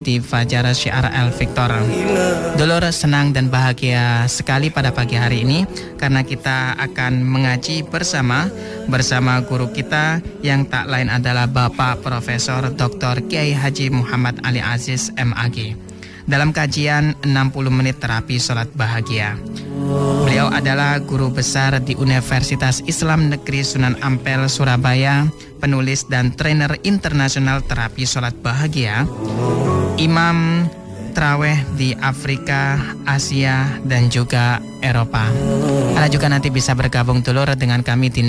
di Fajar Syiar El Victor. Dulur, senang dan bahagia sekali pada pagi hari ini karena kita akan mengaji bersama guru kita yang tak lain adalah Bapak Profesor Dr. Kiai Haji Muhammad Ali Aziz MAG dalam kajian 60 menit terapi sholat bahagia. Beliau adalah guru besar di Universitas Islam Negeri Sunan Ampel, Surabaya, penulis dan trainer internasional terapi sholat bahagia, imam terawih di Afrika, Asia, dan juga Eropa. Anda juga nanti bisa bergabung dulur dengan kami di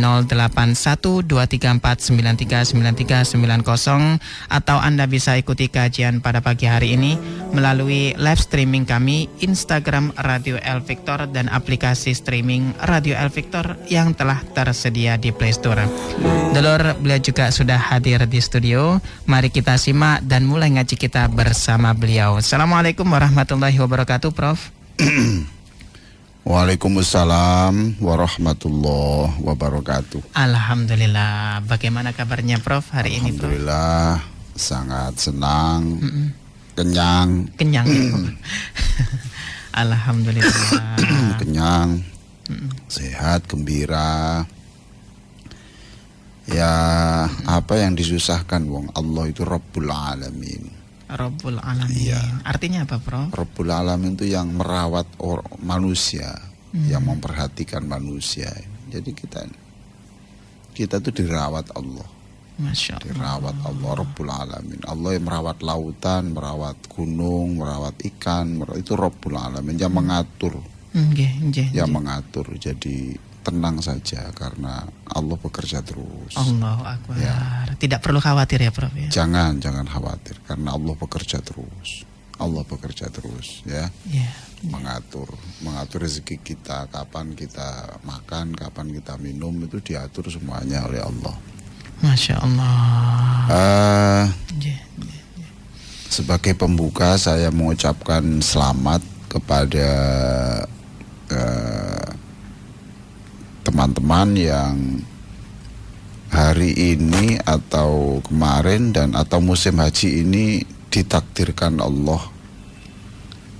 081234939390 atau Anda bisa ikuti kajian pada pagi hari ini melalui live streaming kami Instagram Radio El Victor dan aplikasi streaming Radio El Victor yang telah tersedia di Play Store. Dulur, beliau juga sudah hadir di studio. Mari kita simak dan mulai ngaji kita bersama beliau. Assalamualaikum warahmatullahi wabarakatuh, Prof. Waalaikumsalam warahmatullahi wabarakatuh. Alhamdulillah. Bagaimana kabarnya Prof hari ini, Prof? Alhamdulillah, sangat senang, kenyang. Kenyang ya, Prof. Alhamdulillah. Kenyang, sehat, gembira. Ya, apa yang disusahkan wong, Allah itu Rabbul Alamin. Rabbul Alamin. Iya. Artinya apa, Prof? Rabbul Alamin itu yang merawat manusia, yang memperhatikan manusia. Jadi kita tuh dirawat Allah. Masya Allah. Dirawat Allah Rabbul Alamin. Allah yang merawat lautan, merawat gunung, merawat ikan, itu Rabbul Alamin yang mengatur. Yang mengatur. Jadi tenang saja karena Allah bekerja terus. Allahu Akbar. Ya. Tidak perlu khawatir ya, Prof ya. Jangan khawatir karena Allah bekerja terus. Allah bekerja terus ya. Yeah. Mengatur rezeki kita, kapan kita makan, kapan kita minum, itu diatur semuanya oleh Allah. Masya Allah. Sebagai pembuka saya mengucapkan selamat kepada teman-teman yang hari ini atau kemarin atau musim haji ini ditakdirkan Allah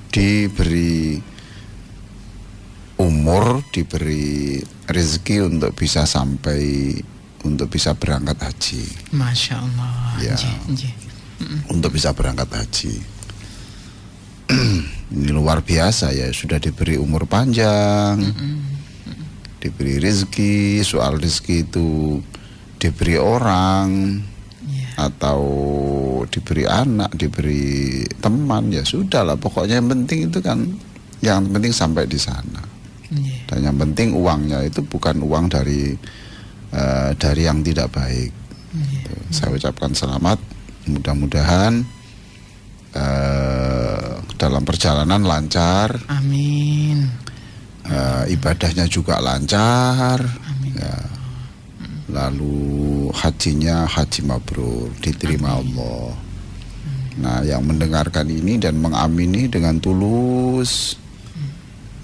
diberi umur, diberi rezeki untuk bisa berangkat haji. Masya Allah. Ya, untuk bisa berangkat haji. Ini luar biasa ya, sudah diberi umur panjang, diberi rezeki. Soal rezeki itu diberi orang, atau diberi anak, diberi teman, ya sudah lah. Pokoknya yang penting itu kan, yang penting sampai di sana. Dan yang penting uangnya itu bukan uang dari yang tidak baik. Saya ucapkan selamat. Mudah-mudahan dalam perjalanan lancar. Amin. Ibadahnya juga lancar. Amin. Ya. Lalu hajinya haji mabrur, diterima Allah. Nah, yang mendengarkan ini dan mengamini dengan tulus,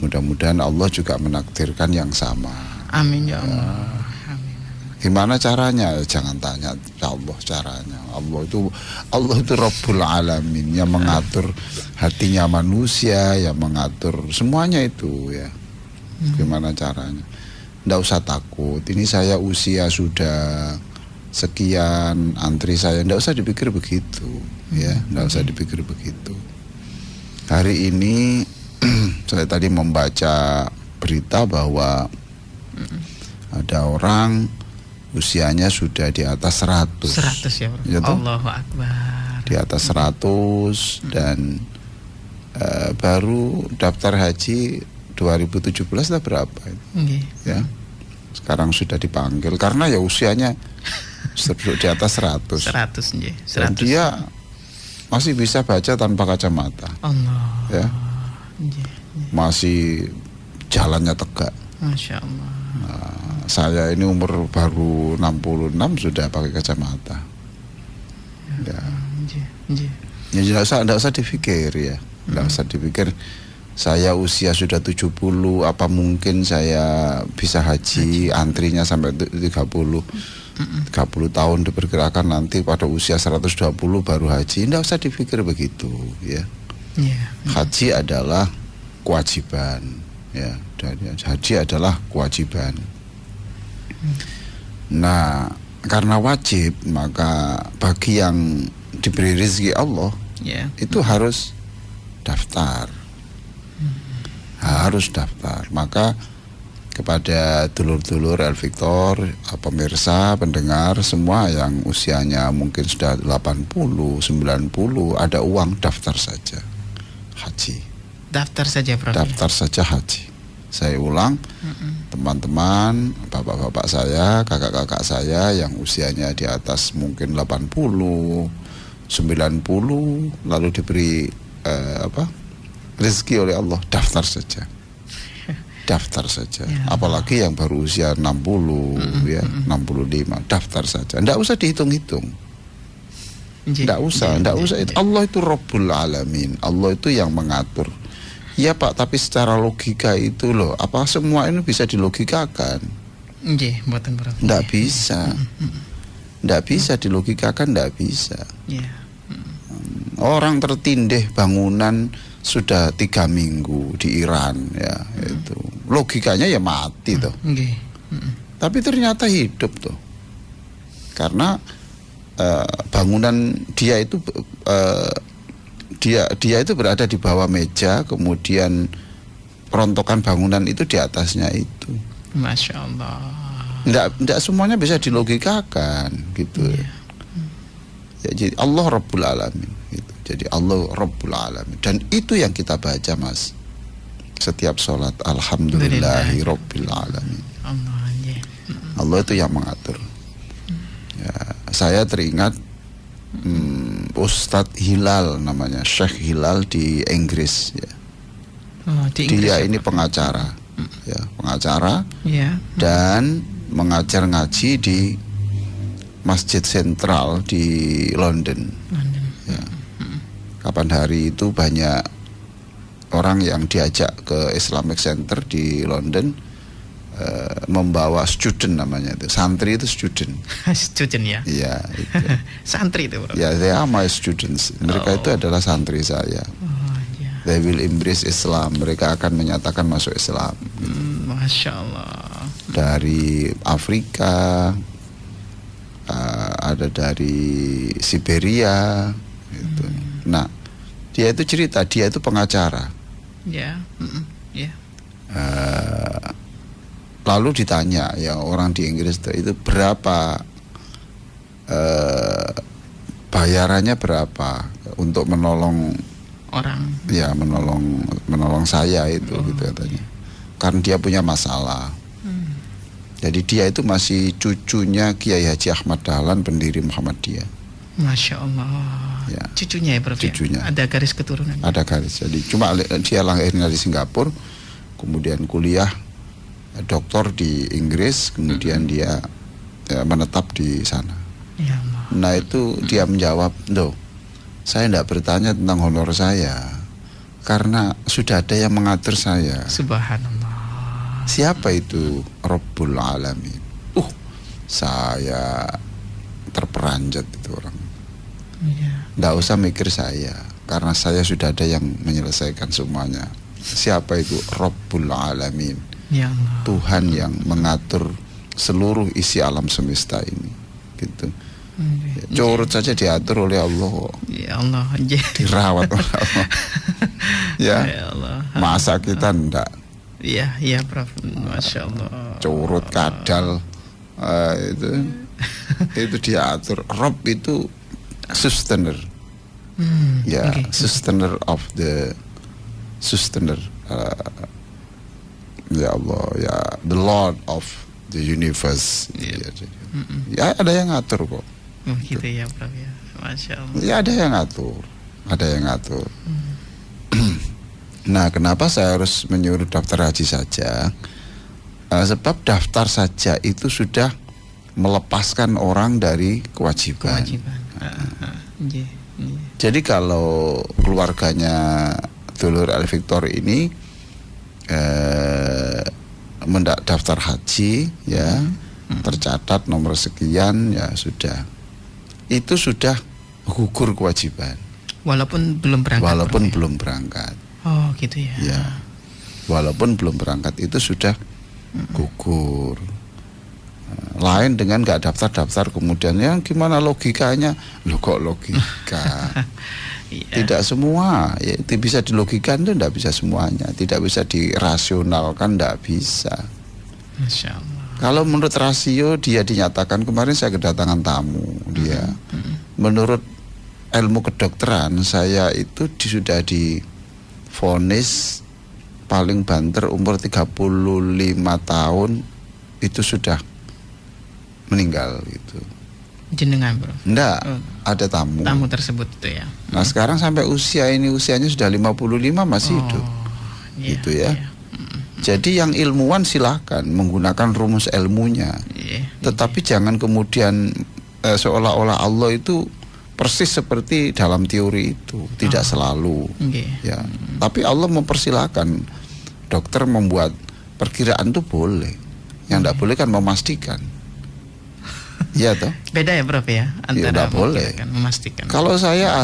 mudah-mudahan Allah juga menakdirkan yang sama. Amin ya Allah. Amin. Gimana caranya? Jangan tanya Allah caranya. Allah itu Rabbul Alamin, yang mengatur hatinya manusia, yang mengatur semuanya itu ya. Gimana caranya? Nggak usah takut, ini saya usia sudah sekian, antri saya, nggak usah dipikir begitu ya, nggak usah dipikir begitu. Hari ini saya tadi membaca berita bahwa ada orang usianya sudah di atas 100 ya, Bro. Ya, Allahu Akbar. di atas 100 dan baru daftar haji 2017 lah berapa itu? Ya. Sekarang sudah dipanggil karena ya usianya di atas 100. 100 nggih. Dan dia masih bisa baca tanpa kacamata. Allah. Ya. Masih jalannya tegak. Masya Allah. Nah, saya ini umur baru 66 sudah pakai kacamata. Ya. Ya tidak usah dipikir ya. Tidak usah dipikir saya usia sudah 70, apa mungkin saya bisa haji, antrinya sampai 30. 30 tahun diperkirakan nanti pada usia 120 baru haji. Tidak usah dipikir begitu, ya. Haji adalah kewajiban, ya. Haji adalah kewajiban. Nah, karena wajib, maka bagi yang diberi rezeki Allah, itu harus daftar. Harus daftar. Maka kepada dulur-dulur El Victor, pemirsa, pendengar semua yang usianya mungkin sudah 80, 90, ada uang, daftar saja haji. Daftar saja, Prof. Daftar saja haji. Saya ulang, teman-teman, bapak-bapak saya, kakak-kakak saya yang usianya di atas mungkin 80, 90, lalu diberi rezeki oleh Allah, daftar saja. Daftar saja. Apalagi yang baru usia 60, 65, daftar saja. Tidak usah dihitung-hitung. Tidak usah. Allah itu Rabbul Alamin. Allah itu yang mengatur. Ya Pak, tapi secara logika itu loh, apa semua ini bisa dilogikakan? Tidak bisa. Tidak bisa dilogikakan, tidak bisa. Orang tertindih bangunan sudah 3 minggu di Iran, ya, itu logikanya ya mati tuh. Tapi ternyata hidup tuh, karena bangunan dia itu dia itu berada di bawah meja, kemudian perontokan bangunan itu di atasnya itu. Masya Allah. Tidak semuanya bisa dilogikakan, gitu. Ya, jadi Allah Rabbul Alamin. Gitu. Jadi Allah Rabbul Alamin. Dan itu yang kita baca, Mas. Setiap sholat, Alhamdulillahi Rabbil Alamin. Allah itu yang mengatur. Ya, saya teringat Ustadz Hilal namanya, Syekh Hilal di Inggris, ya. Di Inggris dia ini pengacara, ya, pengacara, dan mengajar ngaji di Masjid Sentral di London. Ya. Kapan hari itu banyak orang yang diajak ke Islamic Center di London, membawa student namanya itu, santri itu student. Student, ya. Iya, itu. Santri itu, Bro. Ya, they are my students. Mereka itu adalah santri saya. They will embrace Islam. Mereka akan menyatakan masuk Islam. Masya Allah. Dari Afrika, ada dari Siberia, gitu. Nah, dia itu cerita, dia itu pengacara. Lalu ditanya, ya, orang di Inggris itu berapa bayarannya berapa untuk menolong orang, ya, menolong saya itu, gitu katanya. Karena dia punya masalah. Jadi dia itu masih cucunya Kiai Haji Ahmad Dahlan, pendiri Muhammadiyah. Masya Allah. Ya. Cucunya, ya, Prof. Cucunya. Ya? Ada garis keturunan. Ada garis. Jadi cuma dia lahirnya di Singapura, kemudian kuliah doktor di Inggris, kemudian dia menetap di sana. Ya Allah. Nah, itu dia menjawab, "Loh, saya tidak bertanya tentang honor saya, karena sudah ada yang mengatur saya." Subhanallah. Siapa itu? Rabbul Alamin. Saya terperanjat itu orang. Tidak usah mikir saya, karena saya sudah ada yang menyelesaikan semuanya. Siapa itu? Rabbul Alamin. Ya Allah. Tuhan yang mengatur seluruh isi alam semesta ini, gitu. Curut saja diatur oleh Allah. Ya Allah. Dirawat oleh Allah. Ya. Allah. Masa kita enggak? Iya, Prof. Masya Allah. Curut, kadal, itu diatur. Rob itu sustainer. Sustainer of the sustainer. Ya Allah, ya, the Lord of the universe. Ya, ada yang ngatur kok. Gitu ya, Prof. Ya. Masya Allah. Ya, ada yang ngatur. Nah, kenapa saya harus menyuruh daftar haji saja? Sebab daftar saja itu sudah melepaskan orang dari kewajiban. Jadi kalau keluarganya dulur El Victor ini mendaftar haji, ya, tercatat nomor sekian, ya sudah. Itu sudah gugur kewajiban. Walaupun belum berangkat. Walaupun Prof, ya? belum berangkat. Oh gitu ya. Ya. Walaupun belum berangkat itu sudah gugur. Lain dengan nggak daftar-daftar kemudian yang gimana logikanya? Loh kok logika? Iya. Tidak semua, ya, itu bisa dilogikan itu tidak bisa semuanya, tidak bisa dirasionalkan, tidak bisa. Masya Allah. Kalau menurut rasio dia dinyatakan, kemarin saya kedatangan tamu dia, menurut ilmu kedokteran saya itu sudah divonis paling banter umur 35 tahun itu sudah meninggal gitu. Jenengan bro? Enggak, Oh. ada tamu. Tamu tersebut itu ya. Nah sekarang sampai usianya sudah 55 masih hidup. Iya, Gitu ya. Iya. Jadi yang ilmuwan silahkan menggunakan rumus ilmunya. Iya. Tetapi jangan kemudian seolah-olah Allah itu persis seperti dalam teori itu. Tidak selalu. Iya. Ya. Tapi Allah mempersilahkan dokter membuat perkiraan itu boleh. Yang tidak boleh kan memastikan. Iya toh? Beda ya Prof ya antara nggak boleh. memastikan. Kalau saya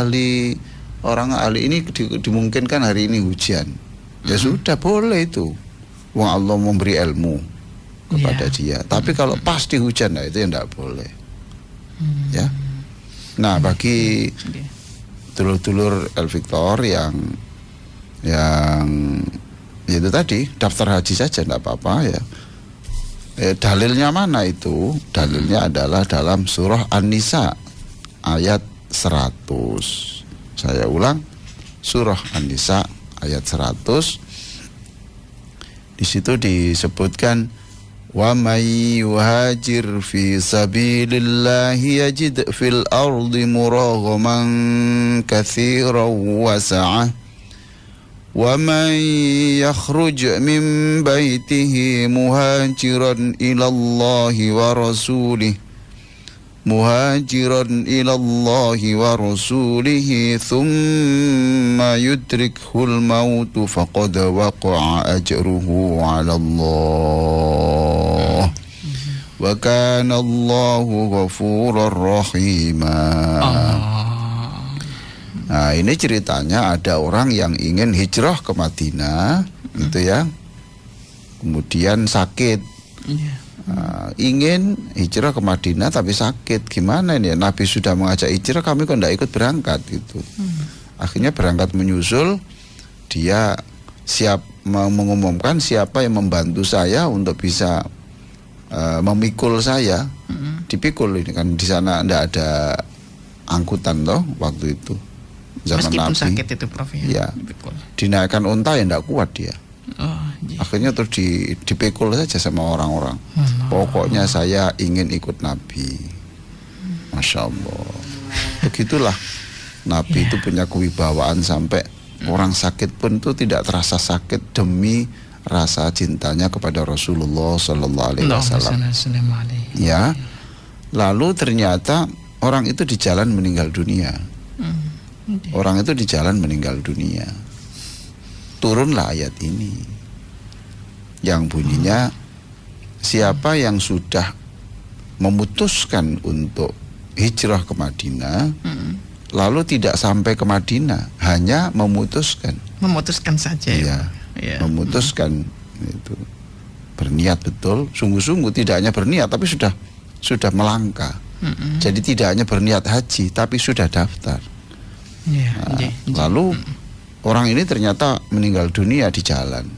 orang ahli ini dimungkinkan hari ini hujan, ya sudah boleh itu. Wong Allah memberi ilmu kepada dia. Tapi kalau pasti hujan, nah itu yang tidak boleh. Ya. Nah bagi dulur-dulur El Victor yang itu tadi daftar haji saja tidak apa-apa ya. Dalilnya mana itu? Dalilnya adalah dalam surah An-Nisa ayat 100. Saya ulang, surah An-Nisa ayat 100. Di situ disebutkan wa may yuhajir fi sabilillahi yajid fil ardi muraghaman katsiran wa sa'ah وَمَنْ يَخْرُجْ مِنْ بَيْتِهِ مُهَاجِرًا إِلَى اللَّهِ وَرَسُولِهِ ثُمَّ يُدْرِكْهُ الْمَوْتُ فَقَدْ وَقَعَ أَجْرُهُ عَلَى اللَّهِ وَكَانَ اللَّهُ غَفُورًا رَحِيمًا. Nah ini ceritanya ada orang yang ingin hijrah ke Madinah gitu ya. Kemudian sakit. Ingin hijrah ke Madinah tapi sakit. Gimana ini? Nabi sudah mengajak hijrah, kami kok tidak ikut berangkat gitu. Akhirnya berangkat menyusul. Dia siap mengumumkan siapa yang membantu saya untuk bisa memikul saya. Dipikul ini kan di sana tidak ada angkutan toh waktu itu. Zaman Meskipun Nabi, sakit itu Prof ya. Ya. Dinaikkan unta ya tidak kuat dia. Akhirnya terus dipikul saja sama orang-orang. Pokoknya saya ingin ikut Nabi. Masya Allah. Begitulah Nabi itu punya kewibawaan sampai orang sakit pun itu tidak terasa sakit demi rasa cintanya kepada Rasulullah Sallallahu Alaihi Wasallam. Ya. Lalu ternyata orang itu di jalan meninggal dunia. Orang itu di jalan meninggal dunia. Turunlah ayat ini yang bunyinya siapa yang sudah memutuskan untuk hijrah ke Madinah lalu tidak sampai ke Madinah, hanya memutuskan saja ya. Memutuskan itu berniat betul, sungguh-sungguh, tidak hanya berniat tapi sudah melangkah. Jadi tidak hanya berniat haji tapi sudah daftar. Lalu orang ini ternyata meninggal dunia di jalan.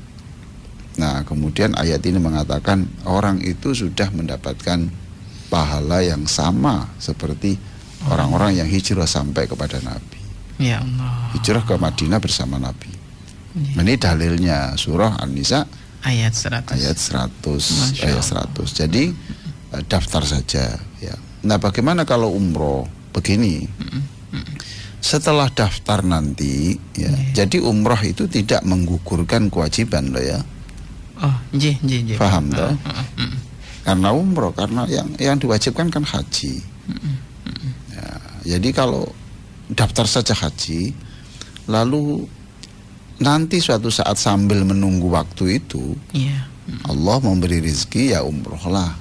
Nah kemudian ayat ini mengatakan orang itu sudah mendapatkan pahala yang sama seperti orang-orang yang hijrah sampai kepada Nabi. Ya Allah. Hijrah ke Madinah bersama Nabi. Ini dalilnya surah An-Nisa ayat 100. Ayat 100. Jadi daftar saja ya. Nah bagaimana kalau umroh? Begini. Setelah daftar nanti ya, jadi umroh itu tidak menggugurkan kewajiban loh ya. Paham toh? Karena umroh, karena yang diwajibkan kan haji. Ya, jadi kalau daftar saja haji, lalu nanti suatu saat sambil menunggu waktu itu, Allah memberi rezeki ya umroh lah.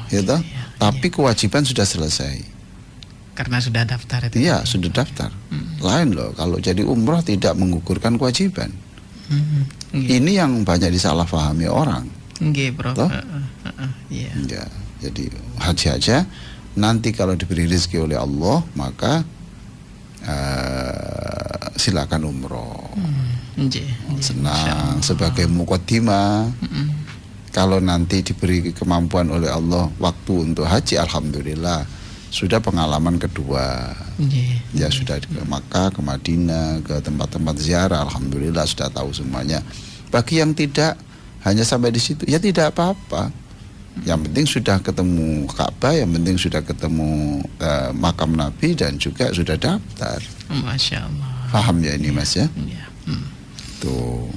gitu. Tapi kewajiban sudah selesai. Karena sudah daftar itu. Iya, sudah daftar. Lain loh, kalau jadi umroh tidak menggugurkan kewajiban. Ini yang banyak disalahpahami orang. Nggih, Prof. Iya. Ya, jadi haji aja. Nanti kalau diberi rezeki oleh Allah, maka silakan umroh. Senang sebagai muqaddimah. Kalau nanti diberi kemampuan oleh Allah waktu untuk haji, alhamdulillah sudah pengalaman kedua. Ya sudah ke Makkah, ke Madinah, ke tempat-tempat ziarah, alhamdulillah sudah tahu semuanya. Bagi yang tidak, hanya sampai di situ, ya tidak apa-apa. Yang penting sudah ketemu Ka'bah, yang penting sudah ketemu makam Nabi dan juga sudah daftar. Masya Allah. Paham ya ini Mas ya? Tuh.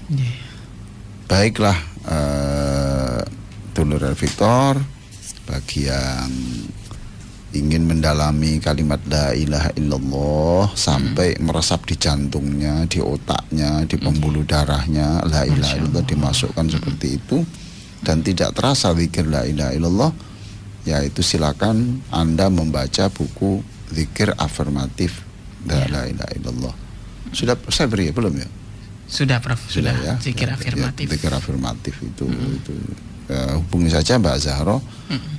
Baiklah, Dulur Victor, bagi yang ingin mendalami kalimat la ilaha illallah sampai meresap di jantungnya, di otaknya, di pembuluh darahnya, la ilaha illallah dimasukkan seperti itu dan tidak terasa zikir la ilaha illallah, yaitu silakan Anda membaca buku zikir afirmatif la ilaha illallah. Sudah saya beri ya belum ya? Sudah, Prof. Sudah ya. Zikir afirmatif. Zikir afirmatif itu hubungi saja Mbak Zahro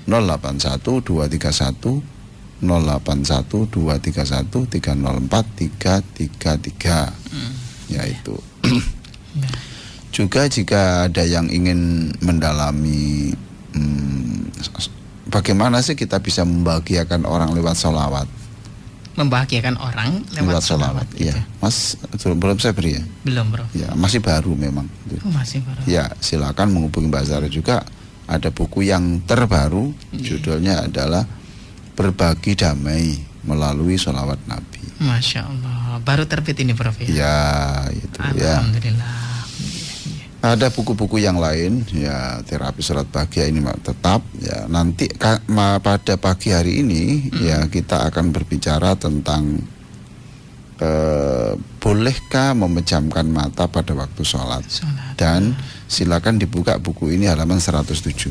081 231 081 231 304 333 yaitu. Juga jika ada yang ingin mendalami bagaimana sih kita bisa membahagiakan orang lewat sholawat. Membahagiakan orang lewat sholawat. Iya, Mas, belum saya beri ya? Belum, Bro. Ya, masih baru memang. Masih baru. Ya, silakan menghubungi Mbak Zahra juga. Ada buku yang terbaru, judulnya adalah Berbagi Damai Melalui Sholawat Nabi. Masya Allah, baru terbit ini, Prof. Ya, itu ya. Alhamdulillah. Ada buku-buku yang lain, ya terapi sholat bahagia ini tetap ya. Nanti pada pagi hari ini ya kita akan berbicara tentang bolehkah memejamkan mata pada waktu sholat. Dan silakan dibuka buku ini halaman 107.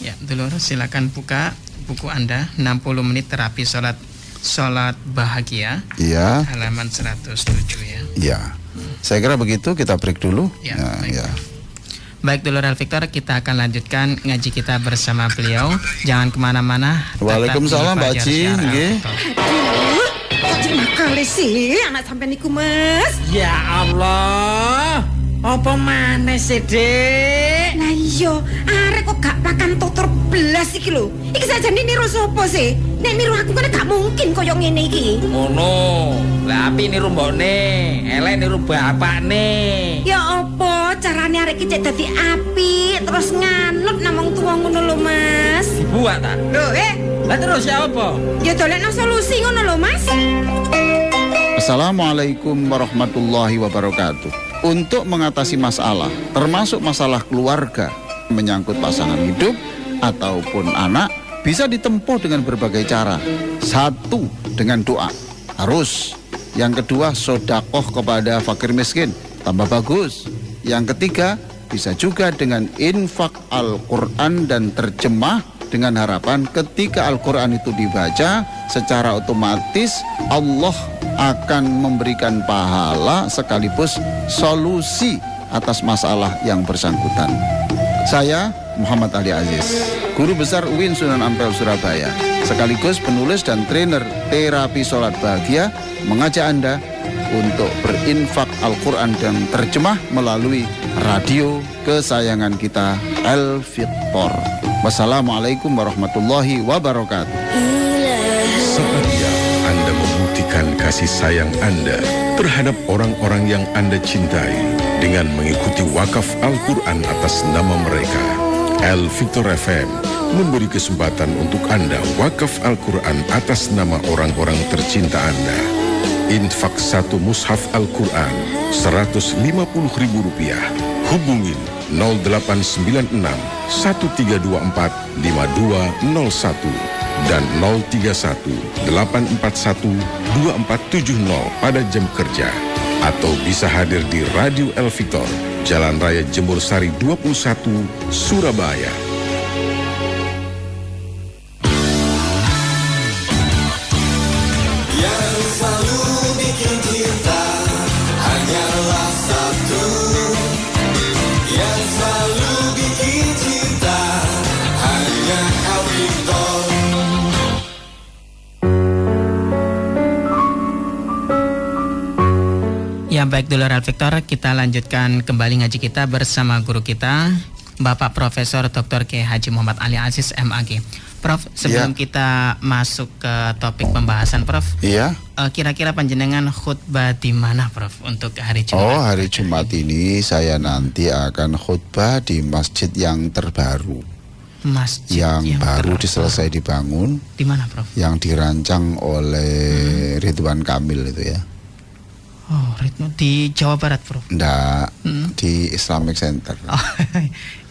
Ya, Dulur, silakan buka buku Anda 60 menit terapi sholat bahagia. Iya. Halaman 107 ya. Iya. Saya kira begitu, kita break dulu. Ya, baik Dulur Victor, kita akan lanjutkan ngaji kita bersama beliau. Jangan kemana-mana. Waalaikumsalam Mbak Ci. Aduh, makale sih anak sampai niku Mas. Ya Allah, apa maneh sih Dek? Lah iya, arek kok gak pakan tutur belas iki lho. Iki sajane niru sapa sih? Nek niru aku kan gak mungkin koyo ngene iki. Ngono. Lah api niru mbokne, elek niru bapakne. Ya apa carane arek iki cek dadi apik terus nganut namung tuwa ngono lho Mas. Dibuat ta? Lho Lah terus ya apa? Ya dolekno solusi ngono lho Mas. Assalamualaikum warahmatullahi wabarakatuh. Untuk mengatasi masalah, termasuk masalah keluarga, menyangkut pasangan hidup ataupun anak, bisa ditempuh dengan berbagai cara. Satu, dengan doa, harus. Yang kedua, sedekah kepada fakir miskin, tambah bagus. Yang ketiga, bisa juga dengan infak Al-Quran dan terjemah, dengan harapan ketika Al-Quran itu dibaca, secara otomatis Allah akan memberikan pahala sekaligus solusi atas masalah yang bersangkutan. Saya Muhammad Ali Aziz, Guru Besar UIN Sunan Ampel Surabaya, sekaligus penulis dan trainer terapi sholat bahagia, mengajak Anda untuk berinfak Al-Quran dan terjemah melalui radio kesayangan kita, El Victor. Wassalamualaikum warahmatullahi wabarakatuh. Saatnya Anda membuktikan kasih sayang Anda terhadap orang-orang yang Anda cintai dengan mengikuti wakaf Al-Quran atas nama mereka. El Victor FM memberi kesempatan untuk Anda wakaf Al-Quran atas nama orang-orang tercinta Anda. Infak 1 mushaf Al-Quran Rp150.000. Hubungin 0896 1324 5201 dan 031 841 2470 pada jam kerja. Atau bisa hadir di Radio El Victor, Jalan Raya Jemur Sari 21, Surabaya. Ya baik Dulur Al-Victor, kita lanjutkan kembali ngaji kita bersama guru kita Bapak Profesor Dr. Kiai Haji Muhammad Ali Aziz MAG. Prof, sebelum kita masuk ke topik pembahasan Prof, Iya. Kira-kira panjenengan khutbah di mana Prof untuk hari Jumat? Oh, hari Jumat ini saya nanti akan khutbah di masjid yang terbaru, Masjid yang baru selesai dibangun, Di mana Prof? yang dirancang oleh Ridwan Kamil itu ya. Oh, di Jawa Barat Prof. Nggak, di Islamic Center. Oh,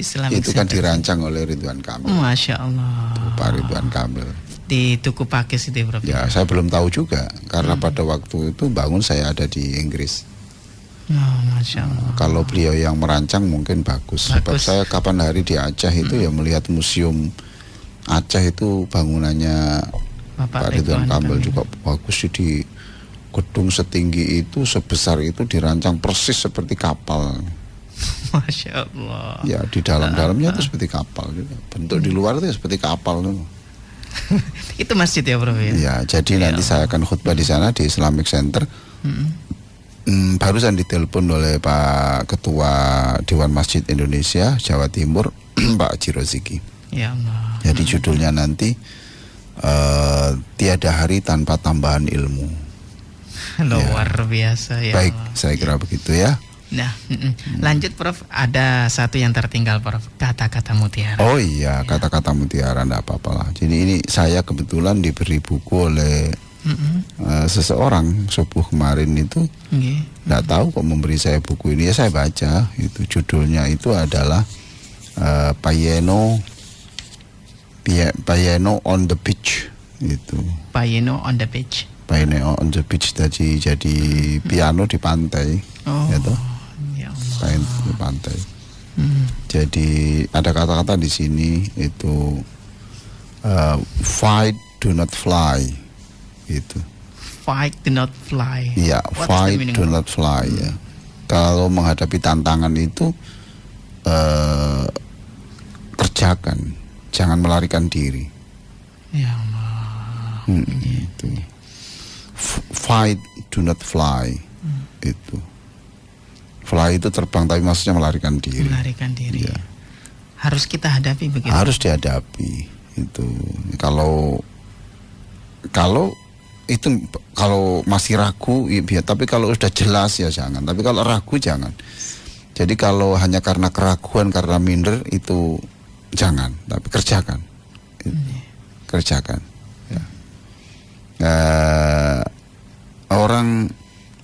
Islamic Itu kan Center. dirancang oleh Ridwan Kamil. Masya Allah. Pak Ridwan Kamil. Di Tugu Pakis itu Prof. Ya, saya belum tahu juga karena pada waktu itu bangun saya ada di Inggris. Oh, Masya Allah. Kalau beliau yang merancang mungkin bagus. Sebab Bagus. saya kapan hari di Aceh itu ya melihat museum Aceh itu bangunannya Pak Ridwan Kamil juga bagus sih, di gedung setinggi itu, sebesar itu, dirancang persis seperti kapal. Masya Allah. Ya, di dalam-dalamnya itu seperti kapal juga. Bentuk di luar itu seperti kapal tuh. Itu masjid ya Prof ya? Ya, jadi nanti saya akan khutbah di sana di Islamic Center. Barusan ditelepon oleh Pak Ketua Dewan Masjid Indonesia Jawa Timur, Pak Haji Roziki. Ya Allah. Jadi judulnya nanti tiada hari tanpa tambahan ilmu. Luar biasa ya. Baik, Allah. saya kira begitu ya. Nah, lanjut Prof. Ada satu yang tertinggal Prof. Kata-kata mutiara. Oh iya, kata-kata mutiara enggak apa-apa lah. Jadi ini saya kebetulan diberi buku oleh seseorang subuh kemarin itu. Nggih. Nggak tahu kok memberi saya buku ini, ya saya baca. Itu judulnya itu adalah Piano on the Beach itu. Piano on the beach. Piano on the Beach jadi piano di pantai. Oh. Gitu. Ya Allah. Piano di pantai. Jadi ada kata-kata di sini itu fight do not fly gitu. Fight do not fly. Iya, What is the fight meaning do of- not fly ya. Kalau menghadapi tantangan itu kerjakan, jangan melarikan diri. Ya Allah. Itu. Fight do not fly. Itu. Fly itu terbang tapi maksudnya melarikan diri. Melarikan diri. Iya. Harus kita hadapi begitu. Harus dihadapi itu. Kalau itu kalau masih ragu ya, tapi kalau sudah jelas ya jangan. Tapi kalau ragu jangan. Jadi kalau hanya karena keraguan, karena minder itu jangan. Tapi kerjakan. Itu. Kerjakan. Ya. Orang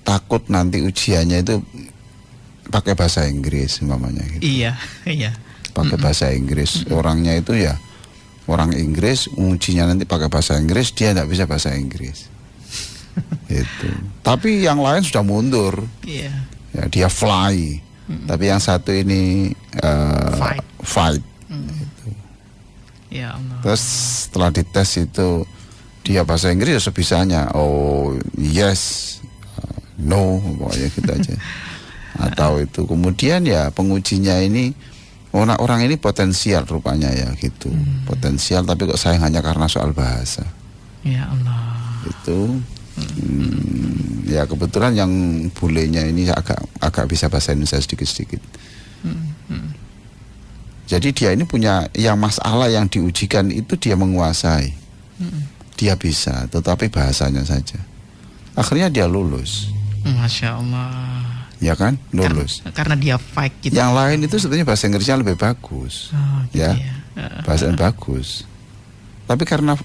takut nanti ujiannya itu pakai bahasa Inggris umpamanya gitu. Iya, iya. Pakai bahasa Inggris. Orangnya itu ya orang Inggris, ujinya nanti pakai bahasa Inggris, dia tidak bisa bahasa Inggris. Itu. Tapi yang lain sudah mundur. Iya. Ya, dia fly. Tapi yang satu ini fight. Itu. Ya Allah. Terus setelah dites itu dia bahasa Inggris ya sebisanya. Oh yes, no, pokoknya gitu aja. Atau itu kemudian ya pengujinya ini orang ini potensial rupanya ya gitu. Potensial tapi kok sayang hanya karena soal bahasa. Ya Allah. Itu ya kebetulan yang bulenya ini agak bisa bahasa Indonesia sedikit-sedikit. Jadi dia ini punya yang masalah yang diujikan itu dia menguasai. Dia bisa, tetapi bahasanya saja. Akhirnya dia lulus. Masya Allah. Ya kan? Lulus. Karena dia fight gitu. Yang lain itu sebetulnya bahasa Inggrisnya lebih bagus. Oh, gitu Ya. ya. Bahasanya bagus. Tapi karena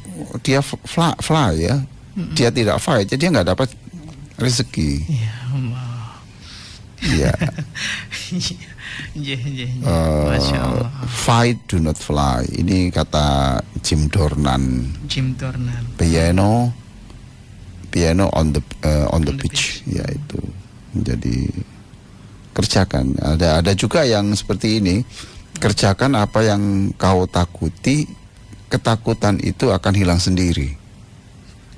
dia fly ya, dia tidak fight, jadi dia nggak dapat rezeki. Ya Allah. Iya. Masya Allah. Fight do not fly. Ini kata Jim Dornan. Jim Dornan. Piano on the beach. Ya itu. Jadi kerjakan. Ada juga yang seperti ini. Kerjakan apa yang kau takuti, ketakutan itu akan hilang sendiri.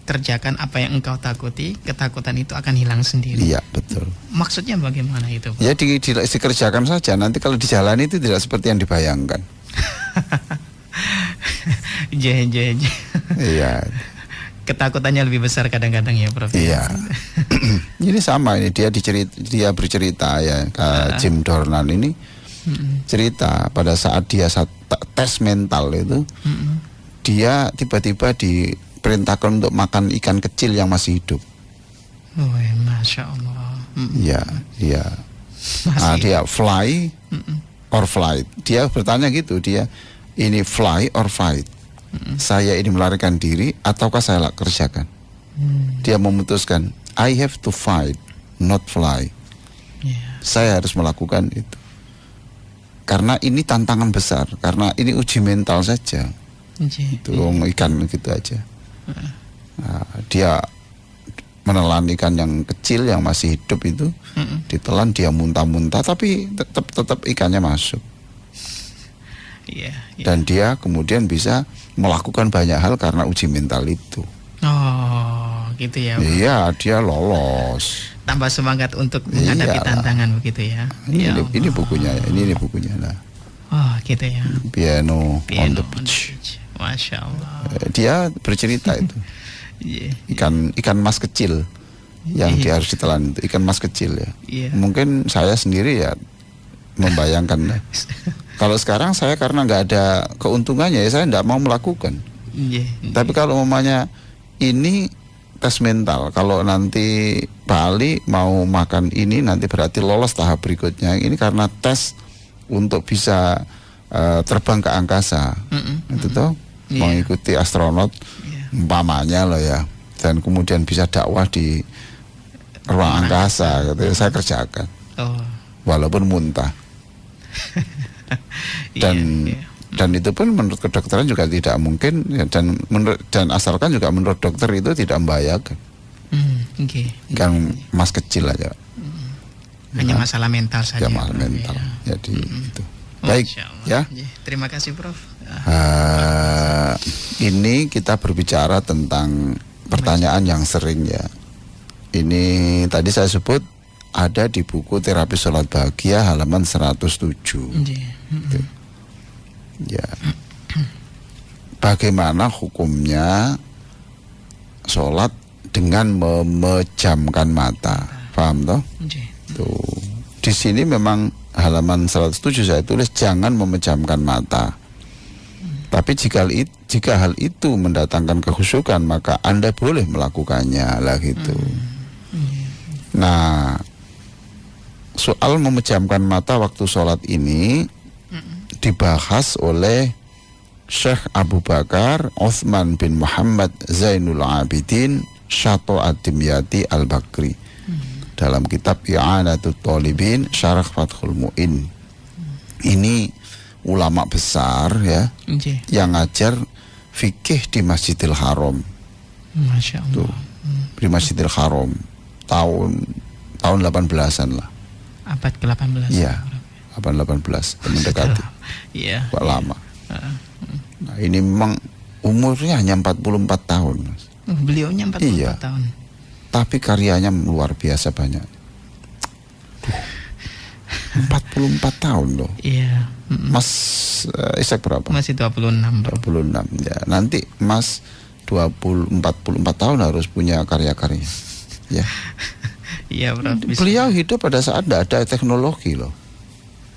Kerjakan apa yang engkau takuti, ketakutan itu akan hilang sendiri. Iya, betul. Maksudnya bagaimana itu, Pak? Ya dikerjakan saja. Nanti kalau dijalani itu tidak seperti yang dibayangkan. Iya. ketakutannya lebih besar kadang-kadang ya Prof. Iya. Ini sama ini dia bercerita ya, Jim Dornan ini cerita pada saat dia tes mental itu, dia tiba-tiba diperintahkan untuk makan ikan kecil yang masih hidup. Oh, Masya Allah. Ya, dia fly or flight. Dia bertanya gitu, dia ini fly or fight. Saya ini melarikan diri ataukah saya kerjakan? Dia memutuskan, I have to fight, not fly. Saya harus melakukan itu. Karena ini tantangan besar, karena ini uji mental saja. Itu ikan gitu aja. Nah, dia menelan ikan yang kecil yang masih hidup itu, ditelan, dia muntah-muntah, tapi tetap ikannya masuk. Dan dia kemudian bisa melakukan banyak hal karena uji mental itu. Oh, gitu ya. Iya, dia lolos. Tambah semangat untuk menghadapi tantangan begitu ya. Ini bukunya ya, ini bukunya lah. Oh, gitu ya. Piano on the Beach. Masya Allah. Dia bercerita itu. Ikan mas kecil yang dia harus ditelan itu, ikan mas kecil ya. Mungkin saya sendiri ya membayangkan. Kalau sekarang saya karena nggak ada keuntungannya ya saya nggak mau melakukan. Tapi kalau umpamanya ini tes mental, kalau nanti Pak Ali mau makan ini nanti berarti lolos tahap berikutnya. Ini karena tes untuk bisa terbang ke angkasa, itu toh mengikuti astronot umpamanya loh ya, dan kemudian bisa dakwah di ruang angkasa, gitu. Saya kerjakan, walaupun muntah. Dan itu pun menurut kedokteran juga tidak mungkin ya, dan asalkan juga menurut dokter itu tidak membahayakan. Kan mas kecil aja. Hanya masalah mental saja. Masalah mental. Ya. Jadi itu. Baik ya. Terima kasih Prof. Ini kita berbicara tentang pertanyaan yang sering ya. Ini tadi saya sebut ada di buku Terapi Sholat Bahagia halaman 107. Gitu. Ya. Bagaimana hukumnya sholat dengan memejamkan mata? Paham toh? Tuh. Di sini memang halaman 107 saya tulis jangan memejamkan mata. Tapi jika hal itu mendatangkan kekhusyukan maka Anda boleh melakukannya lah gitu. Nah, soal memejamkan mata waktu sholat ini dibahas oleh Syekh Abu Bakar Uthman bin Muhammad Zainul Abidin Syato Ad-Dimyati Al-Bakri dalam kitab I'anatul Talibin Syarah Fathul Mu'in. Ini ulama besar ya yang ngajar fikih di Masjidil Haram. Masya Allah. Tuh, di Masjidil Haram tahun 18-an lah. Abad ke-18. Iya, abad 18 mendekati. Iya. Lama. Nah, ini memang umurnya hanya 44 tahun, Mas. Beliaunya 44 tahun. Tapi karyanya luar biasa banyak. 44 tahun loh. Iya. Mas Ishak berapa? Masih 26. 26 ya. Nanti Mas 44 tahun harus punya karya-karya. Ya. Iya, Prof. Beliau hidup pada saat tidak ada teknologi loh.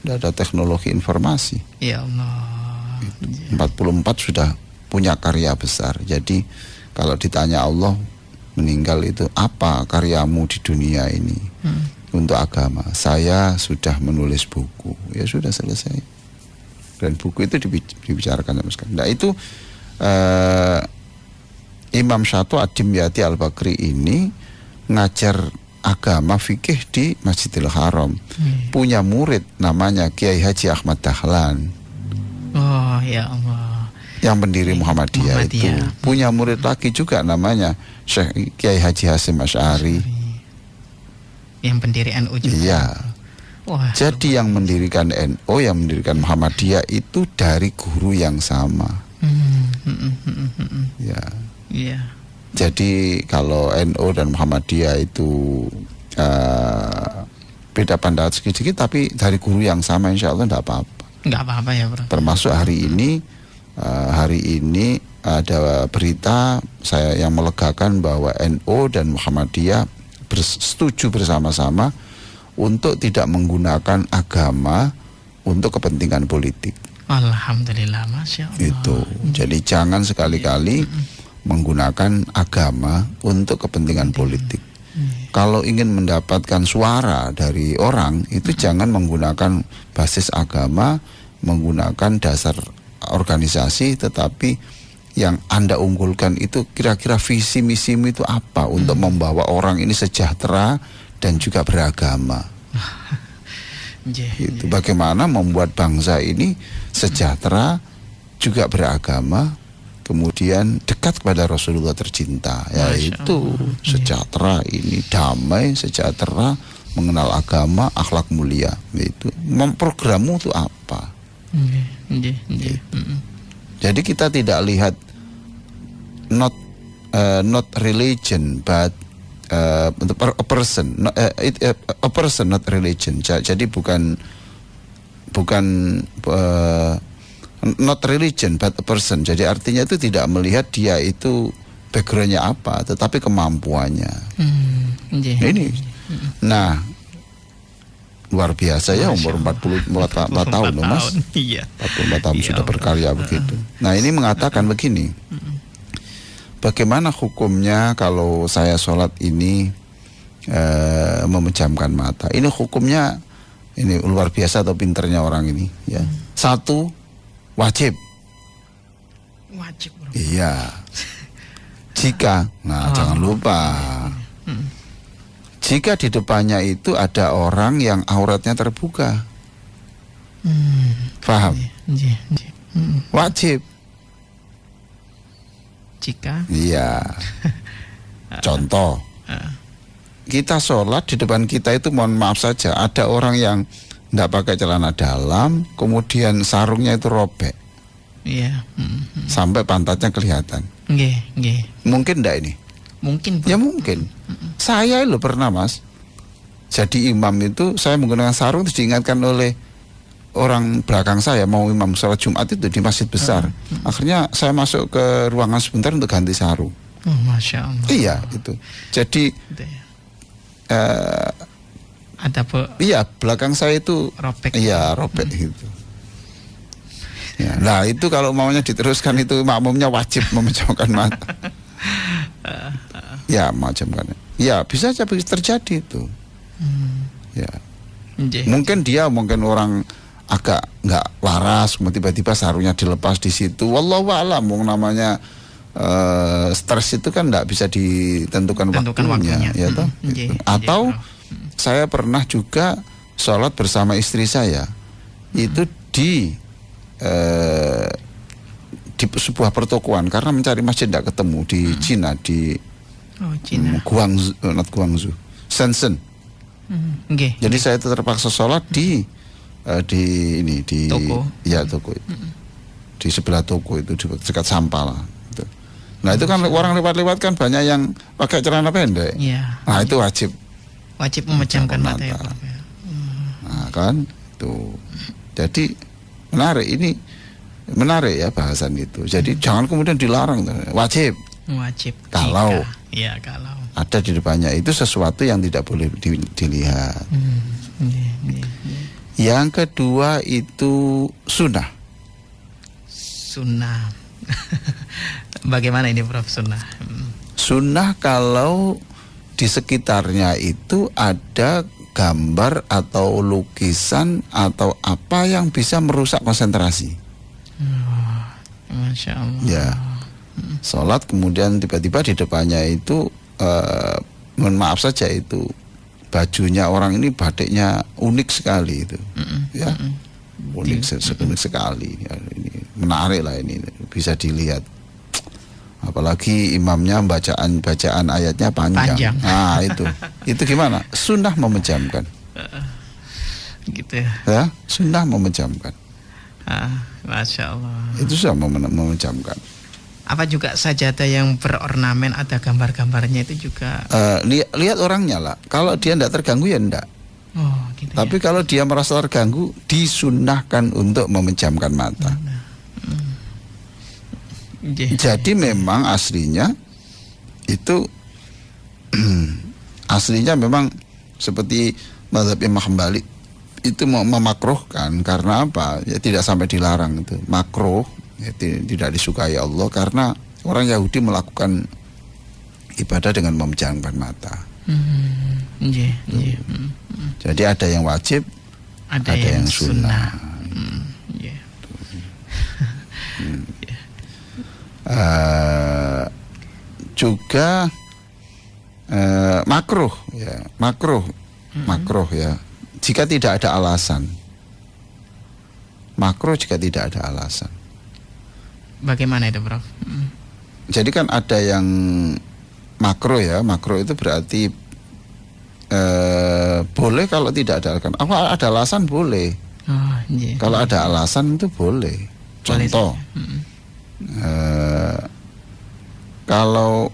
Tidak ada teknologi informasi. Ya Allah. 44 sudah punya karya besar. Jadi kalau ditanya Allah meninggal itu apa karyamu di dunia ini untuk agama? Saya sudah menulis buku. Ya sudah selesai. Dan buku itu dibicarakan sama sekali. Nah itu Imam Syato Ad-Dimyati Al-Bakri ini ngajar agama fikih di Masjidil Haram. Punya murid namanya Kiai Haji Ahmad Dahlan. Oh ya Allah. Yang pendiri Muhammadiyah itu. Punya murid lagi juga namanya Syekh Kiai Haji Hasyim Asy'ari. Yang pendiri NU juga. Iya. Wah, jadi yang mendirikan NU, yang mendirikan Muhammadiyah itu dari guru yang sama. Ya. Iya. Jadi kalau NU dan Muhammadiyah itu beda pandangan sedikit, tapi dari guru yang sama insya Allah tidak apa-apa. Nggak apa-apa ya, Bro. Termasuk hari ini ada berita saya yang melegakan bahwa NU dan Muhammadiyah setuju bersama-sama untuk tidak menggunakan agama untuk kepentingan politik. Alhamdulillah, Masya Allah. Itu. Jadi jangan sekali-kali menggunakan agama untuk kepentingan politik. Kalau ingin mendapatkan suara dari orang, itu jangan menggunakan basis agama, menggunakan dasar organisasi, tetapi yang Anda unggulkan itu kira-kira visi misimu itu apa untuk membawa orang ini sejahtera dan juga beragama. Itu bagaimana membuat bangsa ini sejahtera juga beragama, kemudian dekat kepada Rasulullah tercinta, yaitu sejahtera ini damai, sejahtera, mengenal agama, akhlak mulia. Itu programmu itu apa? Jadi kita tidak lihat not religion but a person, a person not religion. Jadi bukan not religion but a person. Jadi artinya itu tidak melihat dia itu backgroundnya apa, tetapi kemampuannya. Ini. Nah, luar biasa ya, umur 44 tahun loh, Mas. 44 tahun sudah berkarya begitu. Nah, ini mengatakan begini. Bagaimana hukumnya kalau saya sholat ini memejamkan mata? Ini hukumnya, ini luar biasa atau pinternya orang ini ya. Satu, wajib. Wajib, bro. Iya. Jika, jangan lupa. Jika di depannya itu ada orang yang auratnya terbuka. Paham? Wajib. Jika? Iya. Contoh. Kita sholat, di depan kita itu mohon maaf saja ada orang yang tidak pakai celana dalam, kemudian sarungnya itu robek. Iya. Sampai pantatnya kelihatan. Mungkin enggak ini? Mungkin, Pak. Ya mungkin. Saya lo pernah, Mas, jadi imam itu saya menggunakan sarung, terus diingatkan oleh orang belakang saya mau imam sholat Jumat itu di masjid besar. Akhirnya saya masuk ke ruangan sebentar untuk ganti sarung. Masya Allah. Iya itu. Jadi ada iya, belakang saya itu robek. Iya, robek gitu. Ya, nah itu kalau maunya diteruskan itu makmumnya wajib memejamkan mata. Ya, memejamkan. Ya, bisa saja terjadi itu. Ya. Mungkin orang agak nggak waras, tiba-tiba sarungnya dilepas di situ. Wallahu a'lam, namanya stres itu kan nggak bisa ditentukan waktunya. Ya toh? Gitu. Atau saya pernah juga sholat bersama istri saya itu di sebuah pertokoan karena mencari masjid tidak ketemu di Cina, di Guangzhou, not Guangzhou, Shenzhen. Jadi saya terpaksa sholat di toko. Ya, toko itu. Di sebelah toko itu dekat sampah lah. Gitu. Nah itu kan orang lewat-lewat kan banyak yang pakai celana pendek. Ya. Nah itu wajib memejamkan mata ya, Pak. Nah kan itu. Jadi menarik ya bahasan itu. Jadi jangan kemudian dilarang, wajib. Kalau ada di depannya itu sesuatu yang tidak boleh dilihat. Yang kedua itu sunnah. Bagaimana ini, Prof, sunnah? Sunnah kalau di sekitarnya itu ada gambar atau lukisan atau apa yang bisa merusak konsentrasi. Masya Allah. Ya, sholat kemudian tiba-tiba di depannya itu mohon maaf saja itu bajunya orang ini batiknya unik sekali itu, ya unik sekali. Ya, ini menarik lah, ini bisa dilihat. Apalagi imamnya bacaan ayatnya panjang. Nah itu gimana? Sunnah memejamkan. Gitu ya. Sunnah memejamkan. Masya Allah. Itu sudah memejamkan. Apa juga sajadah yang berornamen ada gambar-gambarnya itu juga? Lihat orangnya lah. Kalau dia tidak terganggu ya tidak. Gitu. Tapi kalau dia merasa terganggu, disunnahkan untuk memejamkan mata. Jadi memang aslinya itu aslinya memang seperti mazhab Imam Hambali itu memakruhkan karena apa? Ya tidak sampai dilarang itu. Makruh ya, tidak disukai Allah karena orang Yahudi melakukan ibadah dengan memejamkan mata. Jadi ada yang wajib, ada yang sunnah. Juga makruh ya jika tidak ada alasan. Makruh jika tidak ada alasan. Bagaimana itu, Prof? Jadi kan ada yang makruh ya, makruh itu berarti boleh kalau tidak ada alasan. Ada alasan boleh. Kalau ada alasan itu boleh. Contoh, kalau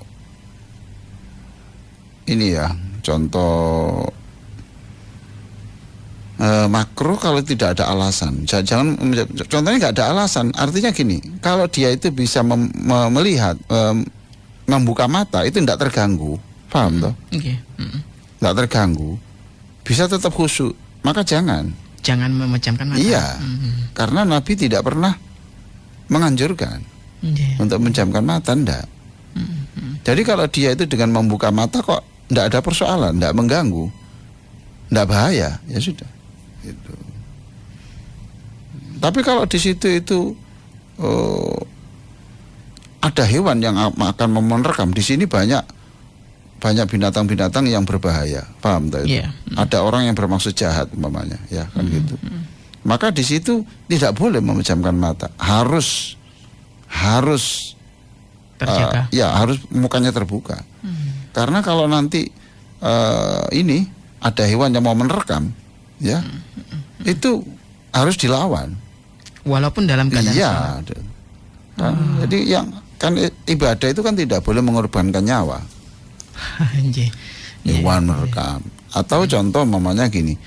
ini ya, contoh makruh kalau tidak ada alasan. Jangan contohnya nggak ada alasan. Artinya gini, kalau dia itu bisa melihat, membuka mata itu tidak terganggu, paham toh? Tidak terganggu, bisa tetap khusyuk. Maka jangan memejamkan mata. Iya, karena Nabi tidak pernah menganjurkan untuk menjamkan mata, enggak. Jadi kalau dia itu dengan membuka mata kok enggak ada persoalan, enggak mengganggu, enggak bahaya, ya sudah. Gitu. Tapi kalau di situ itu ada hewan yang akan menerkam, di sini banyak binatang-binatang yang berbahaya, paham tak itu? Ada orang yang bermaksud jahat umpamanya, ya kan gitu. Maka di situ tidak boleh memejamkan mata, harus terjaga. Harus mukanya terbuka. Karena kalau nanti ini ada hewan yang mau menerkam, ya itu harus dilawan. Walaupun dalam keadaan sholat. Kan, jadi yang kan ibadah itu kan tidak boleh mengorbankan nyawa. Hewan merekam. Atau contoh mamanya gini,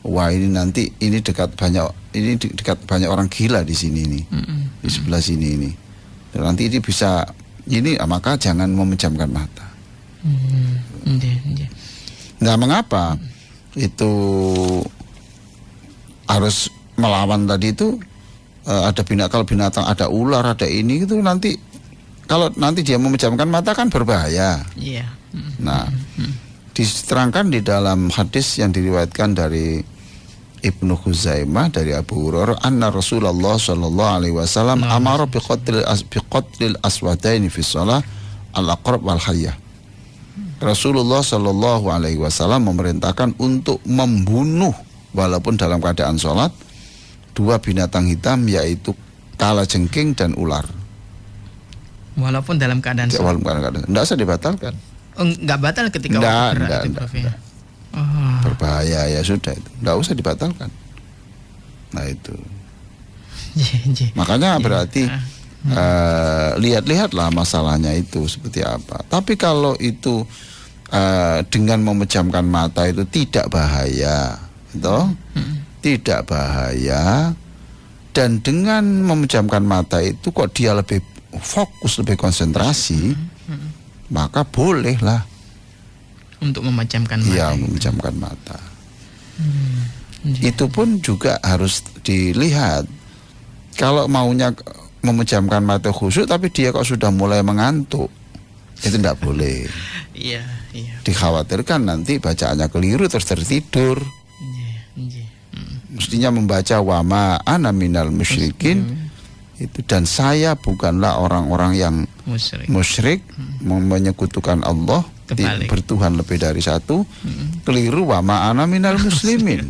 wah ini nanti ini dekat banyak orang gila di sini nih, di sebelah sini ini. Dan nanti ini bisa ini, maka jangan memejamkan mata. Nah, mengapa itu harus melawan tadi itu? Ada binatang, ada ular, ada ini itu nanti kalau nanti dia memejamkan mata kan berbahaya. Nah, diterangkan di dalam hadis yang diriwayatkan dari Ibnu Khuzaimah dari Abu Hurairah, anna Rasulullah sallallahu alaihi wasallam amara bi qatlil aswadaini fi shalah al-aqrab wal hayyah. Rasulullah sallallahu alaihi wasallam memerintahkan untuk membunuh walaupun dalam keadaan sholat dua binatang hitam, yaitu kalajengking dan ular. Walaupun dalam keadaan sholat. Tidak usah dibatalkan. Enggak batal ketika waktu gerak itu, Prof. Berbahaya, ya sudah itu. Enggak usah dibatalkan. Nah itu. Makanya berarti lihat-lihatlah masalahnya itu seperti apa. Tapi kalau itu dengan memejamkan mata itu tidak bahaya, toh? Tidak bahaya. Dan dengan memejamkan mata itu kok dia lebih fokus, lebih konsentrasi, maka bolehlah untuk memejamkan mata. Iya, memejamkan mata. Itu pun juga harus dilihat. Kalau maunya memejamkan mata khusyuk tapi dia kok sudah mulai mengantuk, itu tidak boleh. Iya. Dikhawatirkan nanti bacaannya keliru terus tertidur. Mestinya membaca wama ana minal musyrikin itu, dan saya bukanlah orang-orang yang musyrik, menyekutukan Allah, bertuhan lebih dari satu. Keliru, wama ana minal muslimin.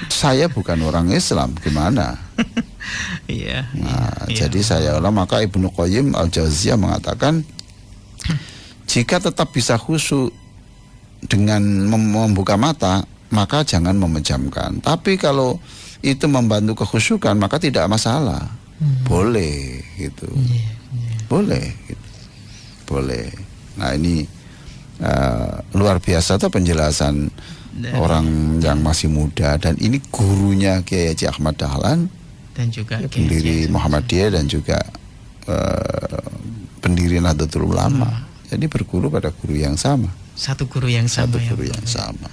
Saya bukan orang Islam, gimana? Jadi saya maka Ibnu Qayyim al-Jauziyah mengatakan jika tetap bisa khusyuk dengan membuka mata, maka jangan memejamkan. Tapi kalau itu membantu kekhusyukan, maka tidak masalah. Boleh gitu. Boleh gitu. Boleh. Nah, ini luar biasa tuh penjelasan orang yang masih muda, dan ini gurunya Kiai Haji Ahmad Dahlan dan juga pendiri Muhammadiyah dan juga pendiri Nahdlatul Ulama. Jadi berguru pada guru yang sama. Satu guru yang sama. Satu ya, guru Prof. yang sama.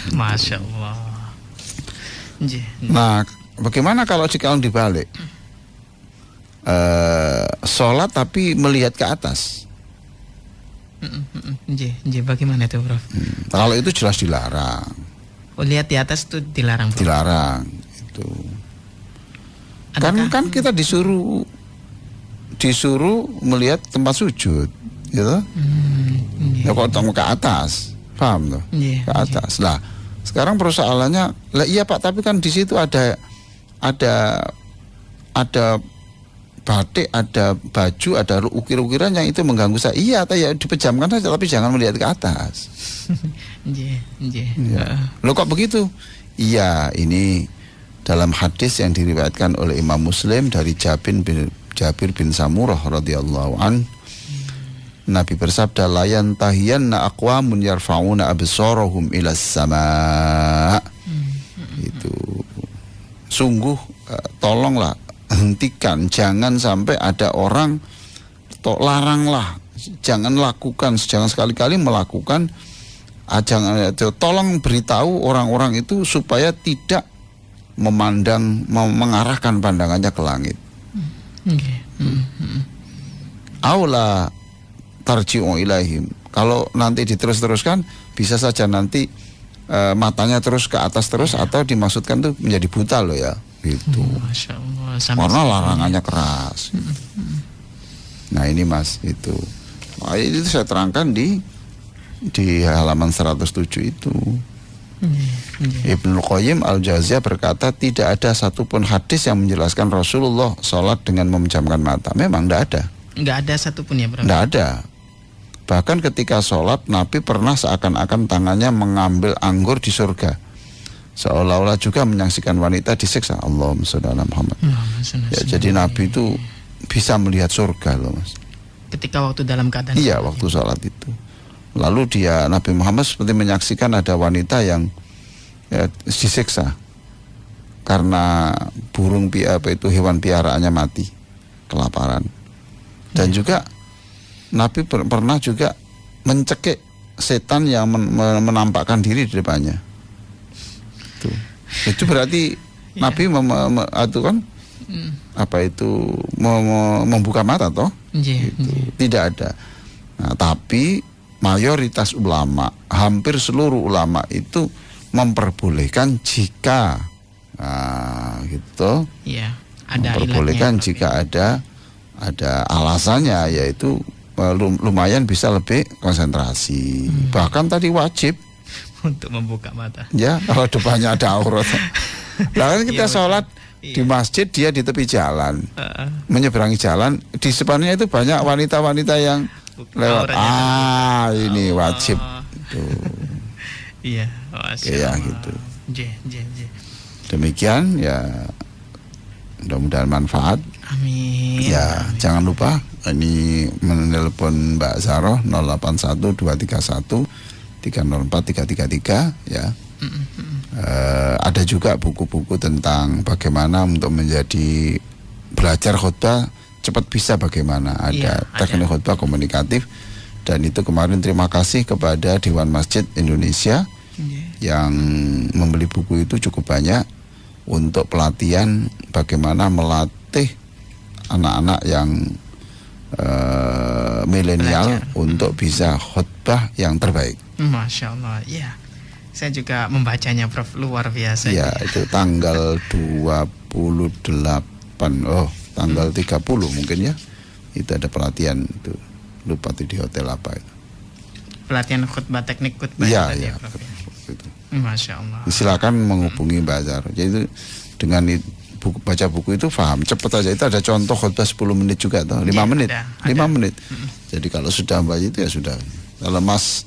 Masya Allah. Nggih. Nah, bagaimana kalau jika dibalik? Sholat tapi melihat ke atas. Nggih, bagaimana itu, Prof? Kalau itu jelas dilarang. Oh, lihat di atas itu dilarang, Prof. Dilarang itu. Adakah- Kan kita disuruh melihat tempat sujud, gitu. Ya kok tengok ke atas, paham tuh? Iya, Ke atas. Lah, sekarang persoalannya, lah iya Pak, tapi kan di situ ada batik, ada baju, ada ukir-ukiran yang itu mengganggu saya. Iya, ya dipejamkan saja, tapi jangan melihat ke atas. Nggih. Ya. Loh kok begitu? Iya, ini dalam hadis yang diriwayatkan oleh Imam Muslim dari Jabir bin Samurah radhiyallahu an, Nabi bersabda, la yantahiyanna aqwamun yarfa'una absarahum ila sama. Itu sungguh tolonglah hentikan, jangan sampai ada orang laranglah, jangan sekali-kali melakukan, tolong beritahu orang-orang itu supaya tidak mengarahkan pandangannya ke langit. Aula tarji'u ilaihim. Kalau nanti diterus-teruskan, bisa saja nanti matanya terus ke atas terus, atau dimaksudkan tuh menjadi buta loh ya, gitu. Masya Allah. Karena larangannya keras. Nah ini Mas, itu saya terangkan di halaman 107 itu. Ibnu Qayyim Al-Jauziyah berkata, tidak ada satupun hadis yang menjelaskan Rasulullah sholat dengan memejamkan mata. Memang tidak ada. Nggak ada satupun ya, Bro? Tidak ada. Bahkan ketika sholat, Nabi pernah seakan-akan tangannya mengambil anggur di surga, seolah-olah juga menyaksikan wanita disiksa. Allahumma sholli ala Muhammad. Ya, jadi Nabi itu bisa melihat surga loh Mas. Ketika waktu dalam keadaan Iya, waktu sholat itu. Lalu Nabi Muhammad seperti menyaksikan ada wanita yang disiksa karena hewan piaraannya mati kelaparan. Dan juga Nabi pernah juga mencekik setan yang menampakkan diri di depannya. Itu berarti Nabi membuka mata toh? Tidak ada. Nah, tapi mayoritas ulama, hampir seluruh ulama itu memperbolehkan jika gitu. Iya, ada memperbolehkan ilatnya, jika ada alasannya, yaitu lumayan bisa lebih konsentrasi. Bahkan tadi wajib untuk membuka mata. Ya, kalau depannya ada aurat. Lah kan kita Iya, sholat di masjid, dia di tepi jalan, menyeberangi jalan, di sepanjangnya itu banyak wanita-wanita yang lewat. Ini wajib. Iya, ya gitu. Demikian ya, mudah-mudahan manfaat. Amin. Ya, jangan lupa ini menelpon Mbak Zaroh 081 231 304 333 ya. Ada juga buku-buku tentang bagaimana untuk menjadi belajar khutbah cepat bisa bagaimana. Ada teknik khutbah komunikatif, dan itu kemarin terima kasih kepada Dewan Masjid Indonesia yang membeli buku itu cukup banyak untuk pelatihan bagaimana melatih anak-anak yang milenial untuk bisa khutbah yang terbaik. Masya Allah, ya. Saya juga membacanya, Prof, luar biasa. Ya, itu tanggal 28, tanggal 30 mungkin ya. Itu ada pelatihan itu. Lupa di hotel apa itu. Pelatihan khutbah, teknik khutbah. Iya, ya, Prof. Itu. Masya Allah. Silakan menghubungi Mbak Azhar. Jadi dengan baca buku itu paham cepat aja. Itu ada contoh khutbah 10 menit juga toh, 5 menit. Ada. 5 menit. Jadi kalau sudah baca itu ya sudah. Kalau Mas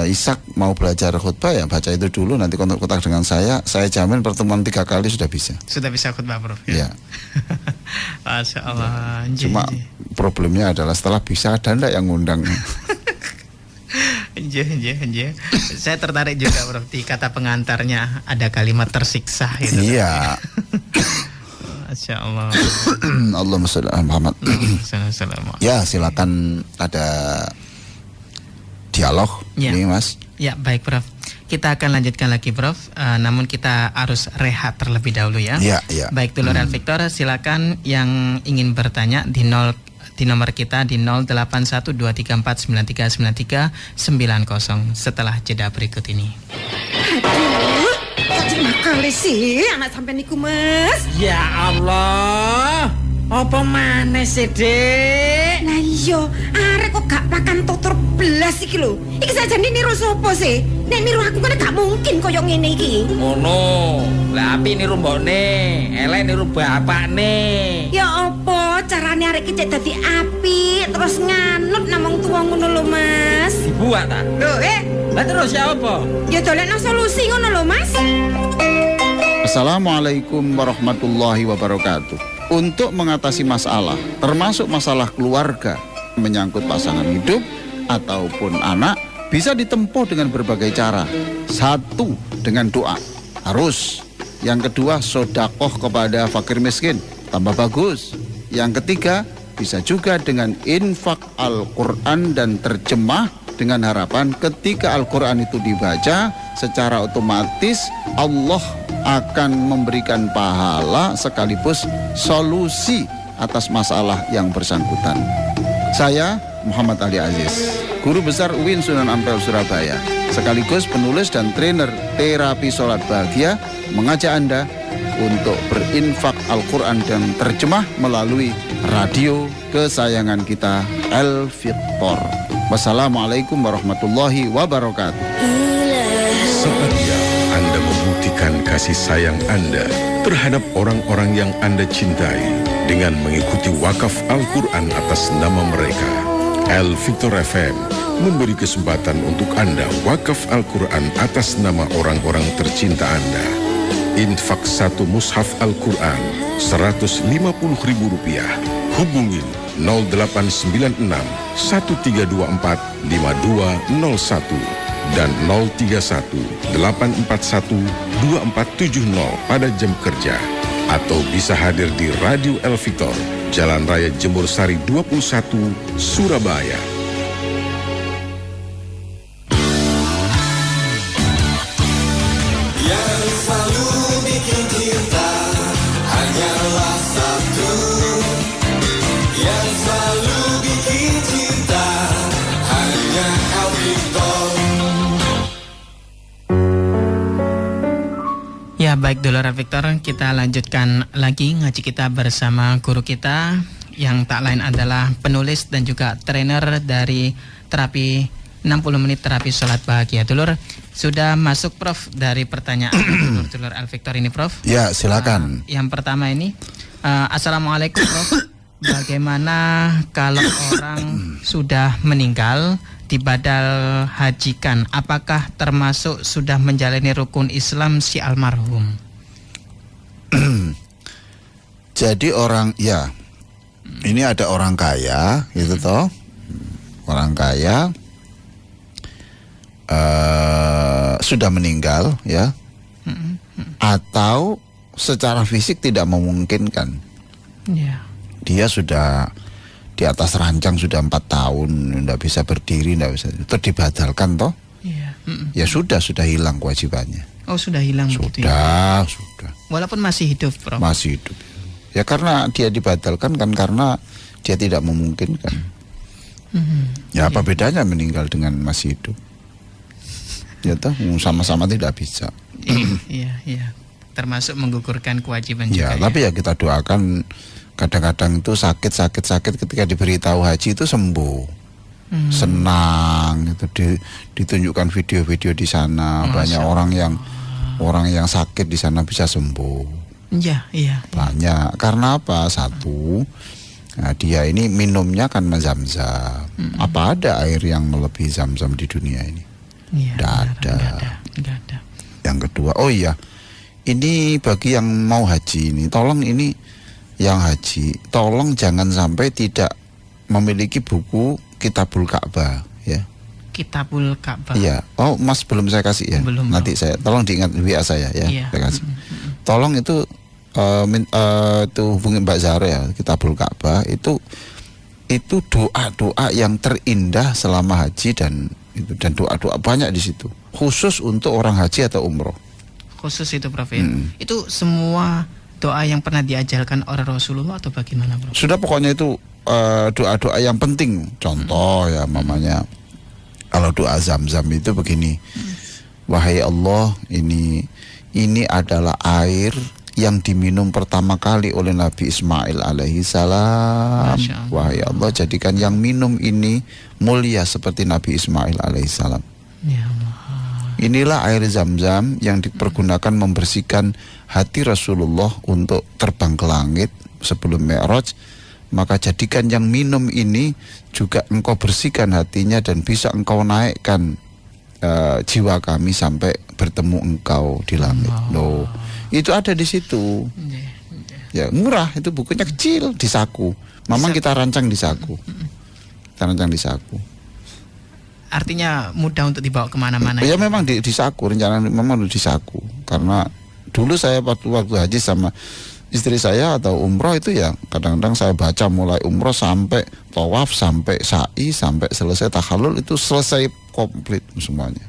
Ishak mau belajar khutbah ya baca itu dulu, nanti kontak dengan saya jamin pertemuan 3 kali sudah bisa. Sudah bisa khutbah, Prof. Ya. Masya Allah. Cuma problemnya adalah setelah bisa ada enggak yang ngundang. Saya tertarik juga, Prof, di kata pengantarnya ada kalimat tersiksa gitu. Iya. Masya Allah. Allahumma sholli ala Muhammad. Assalamualaikum. Ya, silakan ada dialog Ya. ini, Mas. Ya, baik Prof. Kita akan lanjutkan lagi Prof. Namun kita harus rehat terlebih dahulu ya. Ya, ya. Baik dulur El Victor, silakan yang ingin bertanya di nomor kita di 081234939390 setelah jeda berikut ini. Aduh, kok cuma kali sih anak sampean niku, Mas? Ya Allah, apa maneh sih, Dik? Lah iya, arek kok gak pakan tutur belas iki lho. Iki sajane niru sapa sih? Nek niru aku kan gak mungkin koyo ngene iki. Ngono. Lah api niru mbokne, elek niru bapakne. Ya apa carane arek iki cek dadi apik terus nganut namung tuwa ngono lho, Mas. Dibuat ta? Lho, Lah terus ya apa? ya dolekno solusi ngono lho, Mas. Assalamualaikum warahmatullahi wabarakatuh. Untuk mengatasi masalah, termasuk masalah keluarga, menyangkut pasangan hidup ataupun anak, bisa ditempuh dengan berbagai cara. Satu, dengan doa, harus. Yang kedua, sodakoh kepada fakir miskin, tambah bagus. Yang ketiga, bisa juga dengan infak Al-Quran dan terjemah, dengan harapan ketika Al-Quran itu dibaca, secara otomatis Allah akan memberikan pahala sekaligus solusi atas masalah yang bersangkutan. Saya Muhammad Ali Aziz, Guru Besar UIN Sunan Ampel Surabaya, sekaligus penulis dan trainer terapi sholat bahagia, mengajak Anda untuk berinfak Al-Quran dan terjemah melalui radio kesayangan kita El Victor. Wassalamualaikum warahmatullahi wabarakatuh. Saatnya Anda membuktikan kasih sayang Anda terhadap orang-orang yang Anda cintai dengan mengikuti wakaf Al-Quran atas nama mereka. El Victor FM memberi kesempatan untuk Anda wakaf Al-Quran atas nama orang-orang tercinta Anda. Infak 1 mushaf Al-Quran Rp150.000. Hubungin 0896 1324 5201 dan 031 841 2470 pada jam kerja, atau bisa hadir di Radio El Victor, Jalan Raya Jemur Sari 21, Surabaya. Ya, baik dulur Victor, kita lanjutkan lagi ngaji kita bersama guru kita yang tak lain adalah penulis dan juga trainer dari terapi 60 menit terapi sholat bahagia. Dulur, sudah masuk Prof dari pertanyaan dulur El Victor ini, Prof. Ya, silakan. Yang pertama ini, Assalamualaikum Prof. Bagaimana kalau orang sudah meninggal dibadal hajikan, apakah termasuk sudah menjalani rukun Islam si almarhum? Jadi orang, ya, ini ada orang kaya gitu toh, orang kaya sudah meninggal ya, atau secara fisik tidak memungkinkan. Ya. Dia sudah di atas rancang sudah 4 tahun, tidak bisa berdiri, tidak bisa, itu dibadalkan toh. Iya. Ya sudah hilang kewajibannya. Oh, sudah hilang begitu Sudah, ya? sudah. Walaupun masih hidup, Prof. Masih hidup. Ya karena dia dibadalkan kan karena dia tidak memungkinkan. Ya apa bedanya meninggal dengan masih hidup? Ya toh sama-sama tidak bisa. Iya. Termasuk menggugurkan kewajiban Ya, juga. tapi ya kita doakan, kadang-kadang itu sakit ketika diberitahu haji itu sembuh. Senang itu ditunjukkan video-video di sana. Masya banyak orang yang sakit di sana bisa sembuh. Iya. Banyak. Karena apa? Satu, nah dia ini minumnya kan Zam-Zam. Apa ada air yang melebihi Zam-Zam di dunia ini? Iya. Nggak ada. Yang kedua, oh iya, ini bagi yang mau haji ini, tolong ini yang haji, tolong jangan sampai tidak memiliki buku Kitabul Ka'bah ya. Kitabul Ka'bah. Iya. Oh, Mas belum saya kasih ya. Belum. Nanti saya tolong diingat WA saya ya. Iya. Saya kasih. Tolong itu itu hubungi Mbak Zahra ya, Kitabul Ka'bah itu doa-doa yang terindah selama haji dan doa-doa banyak di situ khusus untuk orang haji atau umroh. Khusus itu Prof ya. Itu semua doa yang pernah diajarkan oleh Rasulullah atau bagaimana Prof? Sudah pokoknya itu doa-doa yang penting. Contoh ya mamanya kalau doa Zam-Zam itu begini. Wahai Allah, ini adalah air yang diminum pertama kali oleh Nabi Ismail alaihi salam. Wahai Allah, jadikan yang minum ini mulia seperti Nabi Ismail alaihi salam. Ya Allah. Inilah air Zam-Zam yang dipergunakan membersihkan hati Rasulullah untuk terbang ke langit sebelum Mi'raj. Maka jadikan yang minum ini juga engkau bersihkan hatinya dan bisa engkau naikkan jiwa kami sampai bertemu engkau di langit. Loh, itu ada di situ. Ya murah, itu bukunya kecil di saku. Memang kita rancang di saku. Kita rancang di saku. Artinya mudah untuk dibawa kemana-mana. Ya memang di saku, rencana memang di saku. Karena dulu saya waktu haji sama istri saya atau umroh itu ya kadang-kadang saya baca mulai umroh sampai tawaf, sampai sa'i, sampai selesai tahallul itu selesai komplit semuanya.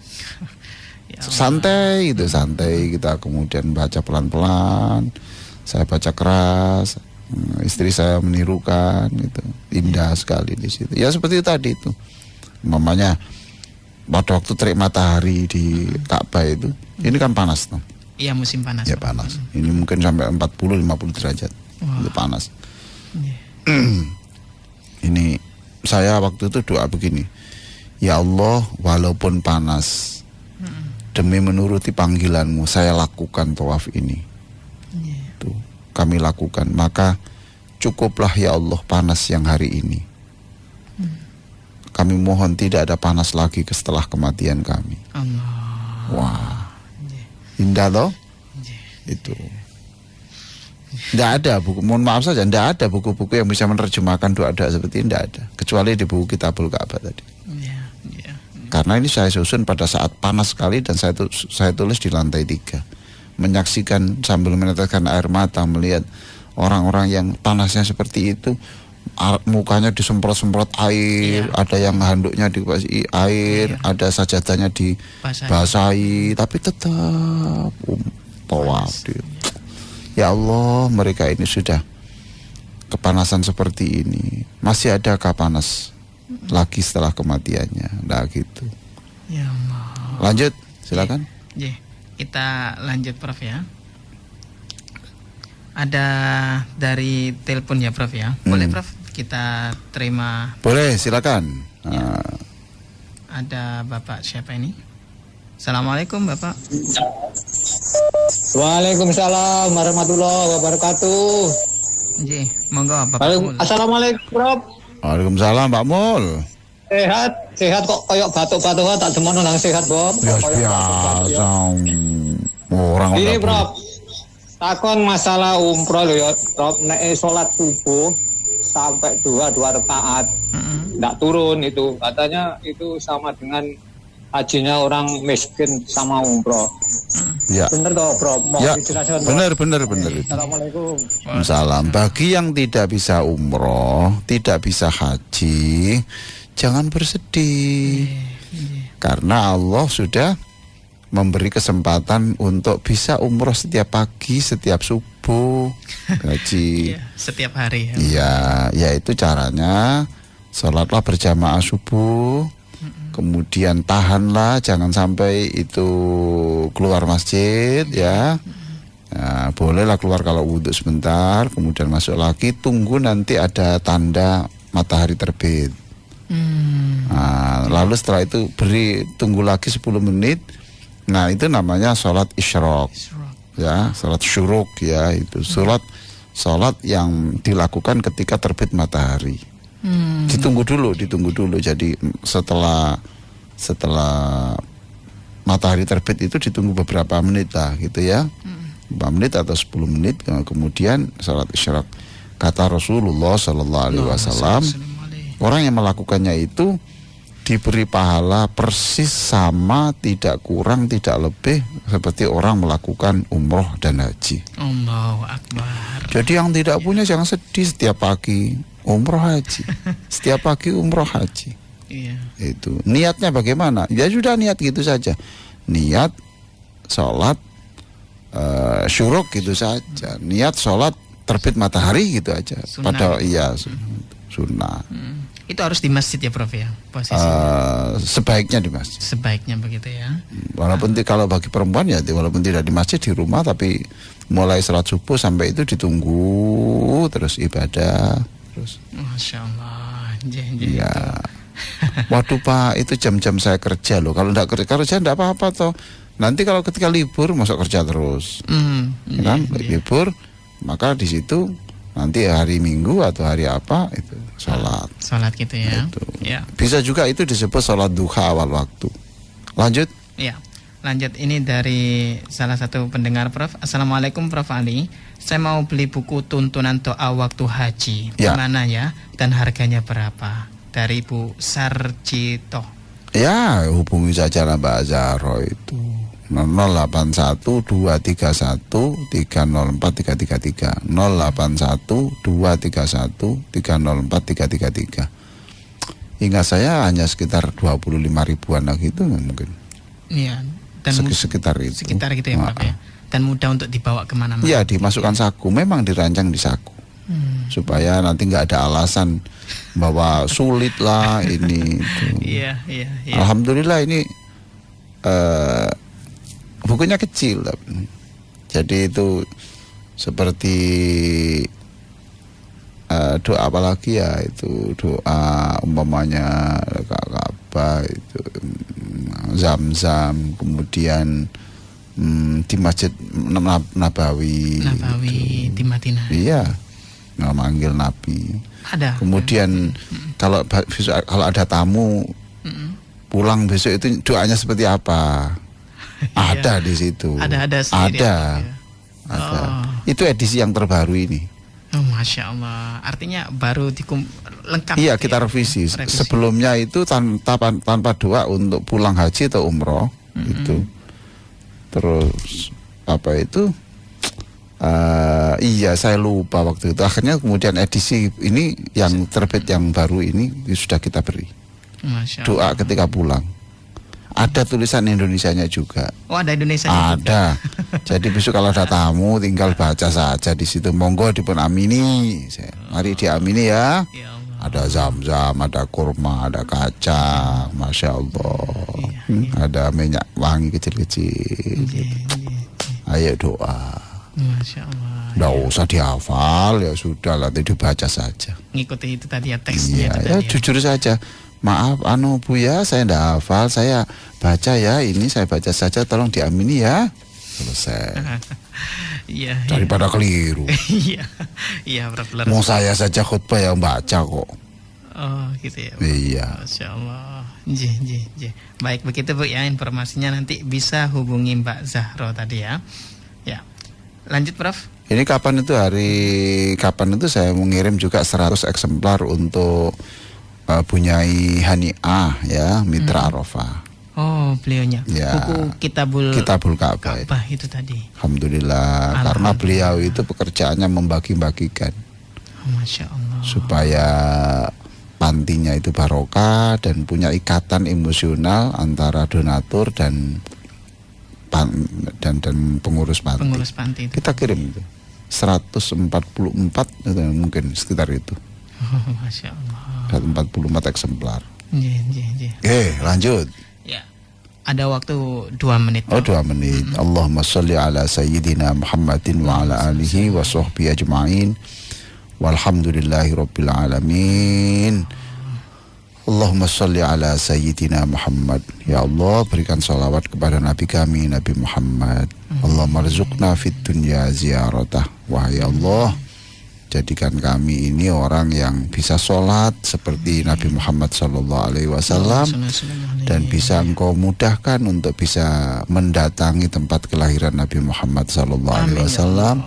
Ya, santai gitu, santai kita kemudian baca pelan-pelan, saya baca keras, istri saya menirukan gitu, indah sekali di situ. Ya seperti tadi itu, mamanya pada waktu terik matahari di Ka'bah itu, ini kan panas tuh. Iya musim panas. Ya panas. Ini mungkin sampai 40-50 derajat. Itu panas. Ini saya waktu itu doa begini. Ya Allah, walaupun panas, demi menuruti panggilanmu, saya lakukan tawaf ini. Tuh, kami lakukan. Maka cukuplah ya Allah panas yang hari ini. Kami mohon tidak ada panas lagi setelah kematian kami. Allah. Wah. Indah toh? Itu. Tidak ada buku, mohon maaf saja, tidak ada buku-buku yang bisa menerjemahkan doa-doa seperti ini, tidak ada. Kecuali di buku Kitabul Ka'bah tadi. Karena ini saya susun pada saat panas sekali dan saya tulis di lantai 3. Menyaksikan sambil meneteskan air mata melihat orang-orang yang panasnya seperti itu, mukanya disemprot-semprot air, ada yang handuknya dikasih air, ada sajadahnya dibasahi, tapi tetap tawaf. Ya Allah, mereka ini sudah kepanasan seperti ini, masih adakah panas lagi setelah kematiannya? Nah gitu. Ya Allah. Lanjut, silakan. Kita lanjut Prof ya. Ada dari telepon ya Prof ya. Boleh Prof? Kita terima. Boleh, silakan. Ya. Ada Bapak siapa ini? Assalamualaikum Bapak. Waalaikumsalam warahmatullahi wabarakatuh. Monggo Bapak. Assalamualaikum Prof. Waalaikumsalam Pak Mul. Sehat kok koyok batuk-batuk tak demono nang sehat Bob. Biasa. Orang ini Prof. Takon masalah umroh lho ya, Prof. Nek salat subuh sampai dua rakaat enggak turun itu katanya itu sama dengan hajinya orang miskin sama umroh. Ya. Bener toh Prof? Mau ya, dijelaskan. Bener itu. Assalamualaikum. Salam. Bagi yang tidak bisa umroh, tidak bisa haji, jangan bersedih. Karena Allah sudah memberi kesempatan untuk bisa umroh setiap pagi, setiap subuh, haji. Setiap hari. Iya, yaitu caranya sholatlah berjamaah subuh, kemudian tahanlah, jangan sampai itu keluar masjid ya. Nah, bolehlah keluar kalau wudhu sebentar, kemudian masuk lagi, tunggu nanti ada tanda matahari terbit. Nah, lalu setelah itu tunggu lagi 10 menit. Nah, itu namanya sholat isyraq. Ya, sholat syuruk ya, itu sholat yang dilakukan ketika terbit matahari. Ditunggu dulu. Jadi setelah matahari terbit itu ditunggu beberapa menit lah gitu ya. 5 menit atau 10 menit kemudian sholat isyraq. Kata Rasulullah sallallahu alaihi wasallam, orang yang melakukannya itu diberi pahala persis sama, tidak kurang tidak lebih seperti orang melakukan umroh dan haji. Allahu Akbar. Jadi yang tidak punya jangan sedih, setiap pagi umroh haji, setiap pagi umroh haji. Iya. Itu niatnya bagaimana? Ya sudah niat gitu saja, niat sholat syuruk gitu saja, niat sholat terbit matahari gitu aja. Sunnah. Padahal iya sunnah. Itu harus di masjid ya Prof ya posisi. Sebaiknya di masjid. Sebaiknya begitu ya. Walaupun kalau bagi perempuan ya walaupun tidak di masjid, di rumah, tapi mulai sholat subuh sampai itu ditunggu terus ibadah terus. Masya Allah. Iya. Waduh Pak, itu jam-jam saya kerja loh. Kalau tidak kerja tidak apa-apa toh. Nanti kalau ketika libur masuk kerja terus, kan libur, maka di situ nanti hari Minggu atau hari apa itu sholat. Sholat gitu ya. Itu. Ya. Bisa juga itu disebut sholat duha awal waktu. Lanjut. Ya. Lanjut, ini dari salah satu pendengar Prof. Assalamualaikum Prof Ali. Saya mau beli buku tuntunan doa waktu haji. Ya. Di mana ya? Dan harganya berapa? Dari Bu Sarjito. Ya, hubungi saja Mbak Zahro itu 081-231-304-333 081-231-304-333. Ingat saya hanya sekitar 25 ribuan lah gitu mungkin. Iya. Dan sekitar itu. Sekitar gitu ya Prof ya. Dan mudah untuk dibawa kemana-mana. Iya, dimasukkan saku. Memang dirancang di saku. Supaya nanti nggak ada alasan bahwa sulit lah ini. Iya. Alhamdulillah ini bukunya kecil, jadi itu seperti doa apalagi ya, itu doa umpamanya Ka'bah itu, Zam-Zam, kemudian di Masjid Nabawi di Madinah. Iya, memanggil Nabi. Ada. Kemudian kalau ada tamu pulang besok itu doanya seperti apa? Ada di situ. Ada sendiri. Ada. Itu edisi yang terbaru ini. Oh, Masya Allah. Artinya baru lengkap. Iya, kita revisi. Sebelumnya itu tanpa doa untuk pulang haji atau umroh itu. Terus apa itu? Iya, saya lupa waktu itu. Akhirnya kemudian edisi ini yang terbit yang baru ini sudah kita beri. Masya Allah. Doa ketika pulang. Ada tulisan Indonesianya juga. Oh, ada Indonesianya ada. Jadi besok kalau ada tamu tinggal baca saja di situ. Monggo dipun amini. Mari diamini ya. Ya Allah. Ada zam-zam, ada kurma, ada kacang, Masya Allah. Ada minyak wangi kecil-kecil. Ayo doa. Masya Allah. Nggak usah dihafal, ya sudah nanti dibaca saja. Ngikuti itu tadi ya teksnya. Iya, ya jujur saja. Maaf Bu ya, saya nggak hafal, saya baca ya, ini saya baca saja, tolong diamini ya. Selesai. Iya. Daripada keliru. Iya, Prof. Mau saya saja khutbah yang baca kok. Oh, gitu ya. Iya. Masya Allah. J. Baik, begitu Bu ya, informasinya nanti bisa hubungi Mbak Zahro tadi ya. Ya. Lanjut Prof. Ini kapan itu saya mengirim juga 100 eksemplar untuk Bunyai Hani'ah ya, Mitra Arafah. Oh, beliaunya. Ya. Buku Kitabul Ka'bah itu tadi. Alhamdulillah, karena beliau itu pekerjaannya membagi-bagikan. Oh, Masya Allah. Supaya pantinya itu barokah dan punya ikatan emosional antara donatur dan pengurus panti. Pengurus panti itu. Kita kirim itu 144 itu mungkin sekitar itu. Oh, Masya Allah. 144 eksemplar. J. Lanjut. Ya. Ada waktu 2 menit. Oh, 2 menit. Allahumma sholli ala sayyidina Muhammadin wa ala alihi wa sahbihi ajma'in. Walhamdulillahi rabbil alamin. Allahumma sholli ala sayyidina Muhammad. Ya Allah, berikan salawat kepada Nabi kami, Nabi Muhammad. Allahumma rizukna fid dunya ziyaratah. Wahai Allah, jadikan kami ini orang yang bisa sholat seperti Nabi Muhammad SAW, dan bisa Engkau mudahkan untuk bisa mendatangi tempat kelahiran Nabi Muhammad SAW.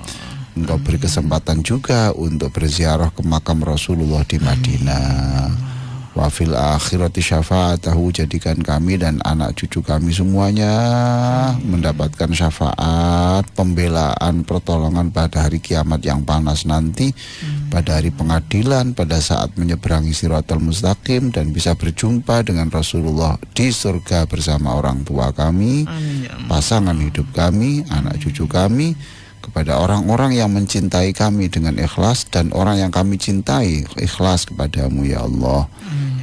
Engkau beri kesempatan juga untuk berziarah ke makam Rasulullah di Madinah. Wa fil akhirati syafa'atahu, jadikan kami dan anak cucu kami semuanya mendapatkan syafaat, pembelaan, pertolongan pada hari kiamat yang panas nanti, pada hari pengadilan, pada saat menyeberangi Shiratal Mustaqim, dan bisa berjumpa dengan Rasulullah di surga bersama orang tua kami, pasangan hidup kami, anak cucu kami, kepada orang-orang yang mencintai kami dengan ikhlas, dan orang yang kami cintai ikhlas kepadamu ya Allah.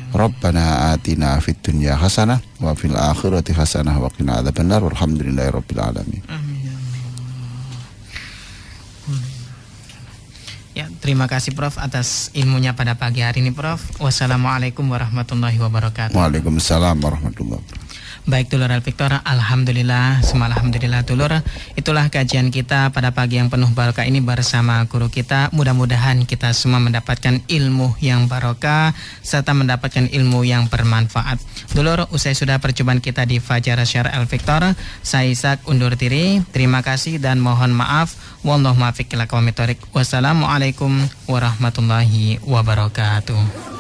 Rabbana atina fid dunya hasanah wa fil akhirati hasanah wa qina adzabannar walhamdulillahirabbil alamin. Ya, terima kasih Prof atas ilmunya pada pagi hari ini Prof. Wassalamualaikum warahmatullahi wabarakatuh. Waalaikumsalam warahmatullahi wabarakatuh. Baik dulur Al-Fiktor, alhamdulillah, semua alhamdulillah dulur. Itulah kajian kita pada pagi yang penuh barokah ini bersama guru kita. Mudah-mudahan kita semua mendapatkan ilmu yang barokah serta mendapatkan ilmu yang bermanfaat. Dulur, usai sudah perjumpaan kita di Fajar Syar Al-Fiktor, saya Ishak undur diri. Terima kasih dan mohon maaf. Wallahu muwaffiq ila aqwamit thoriq. Wassalamualaikum warahmatullahi wabarakatuh.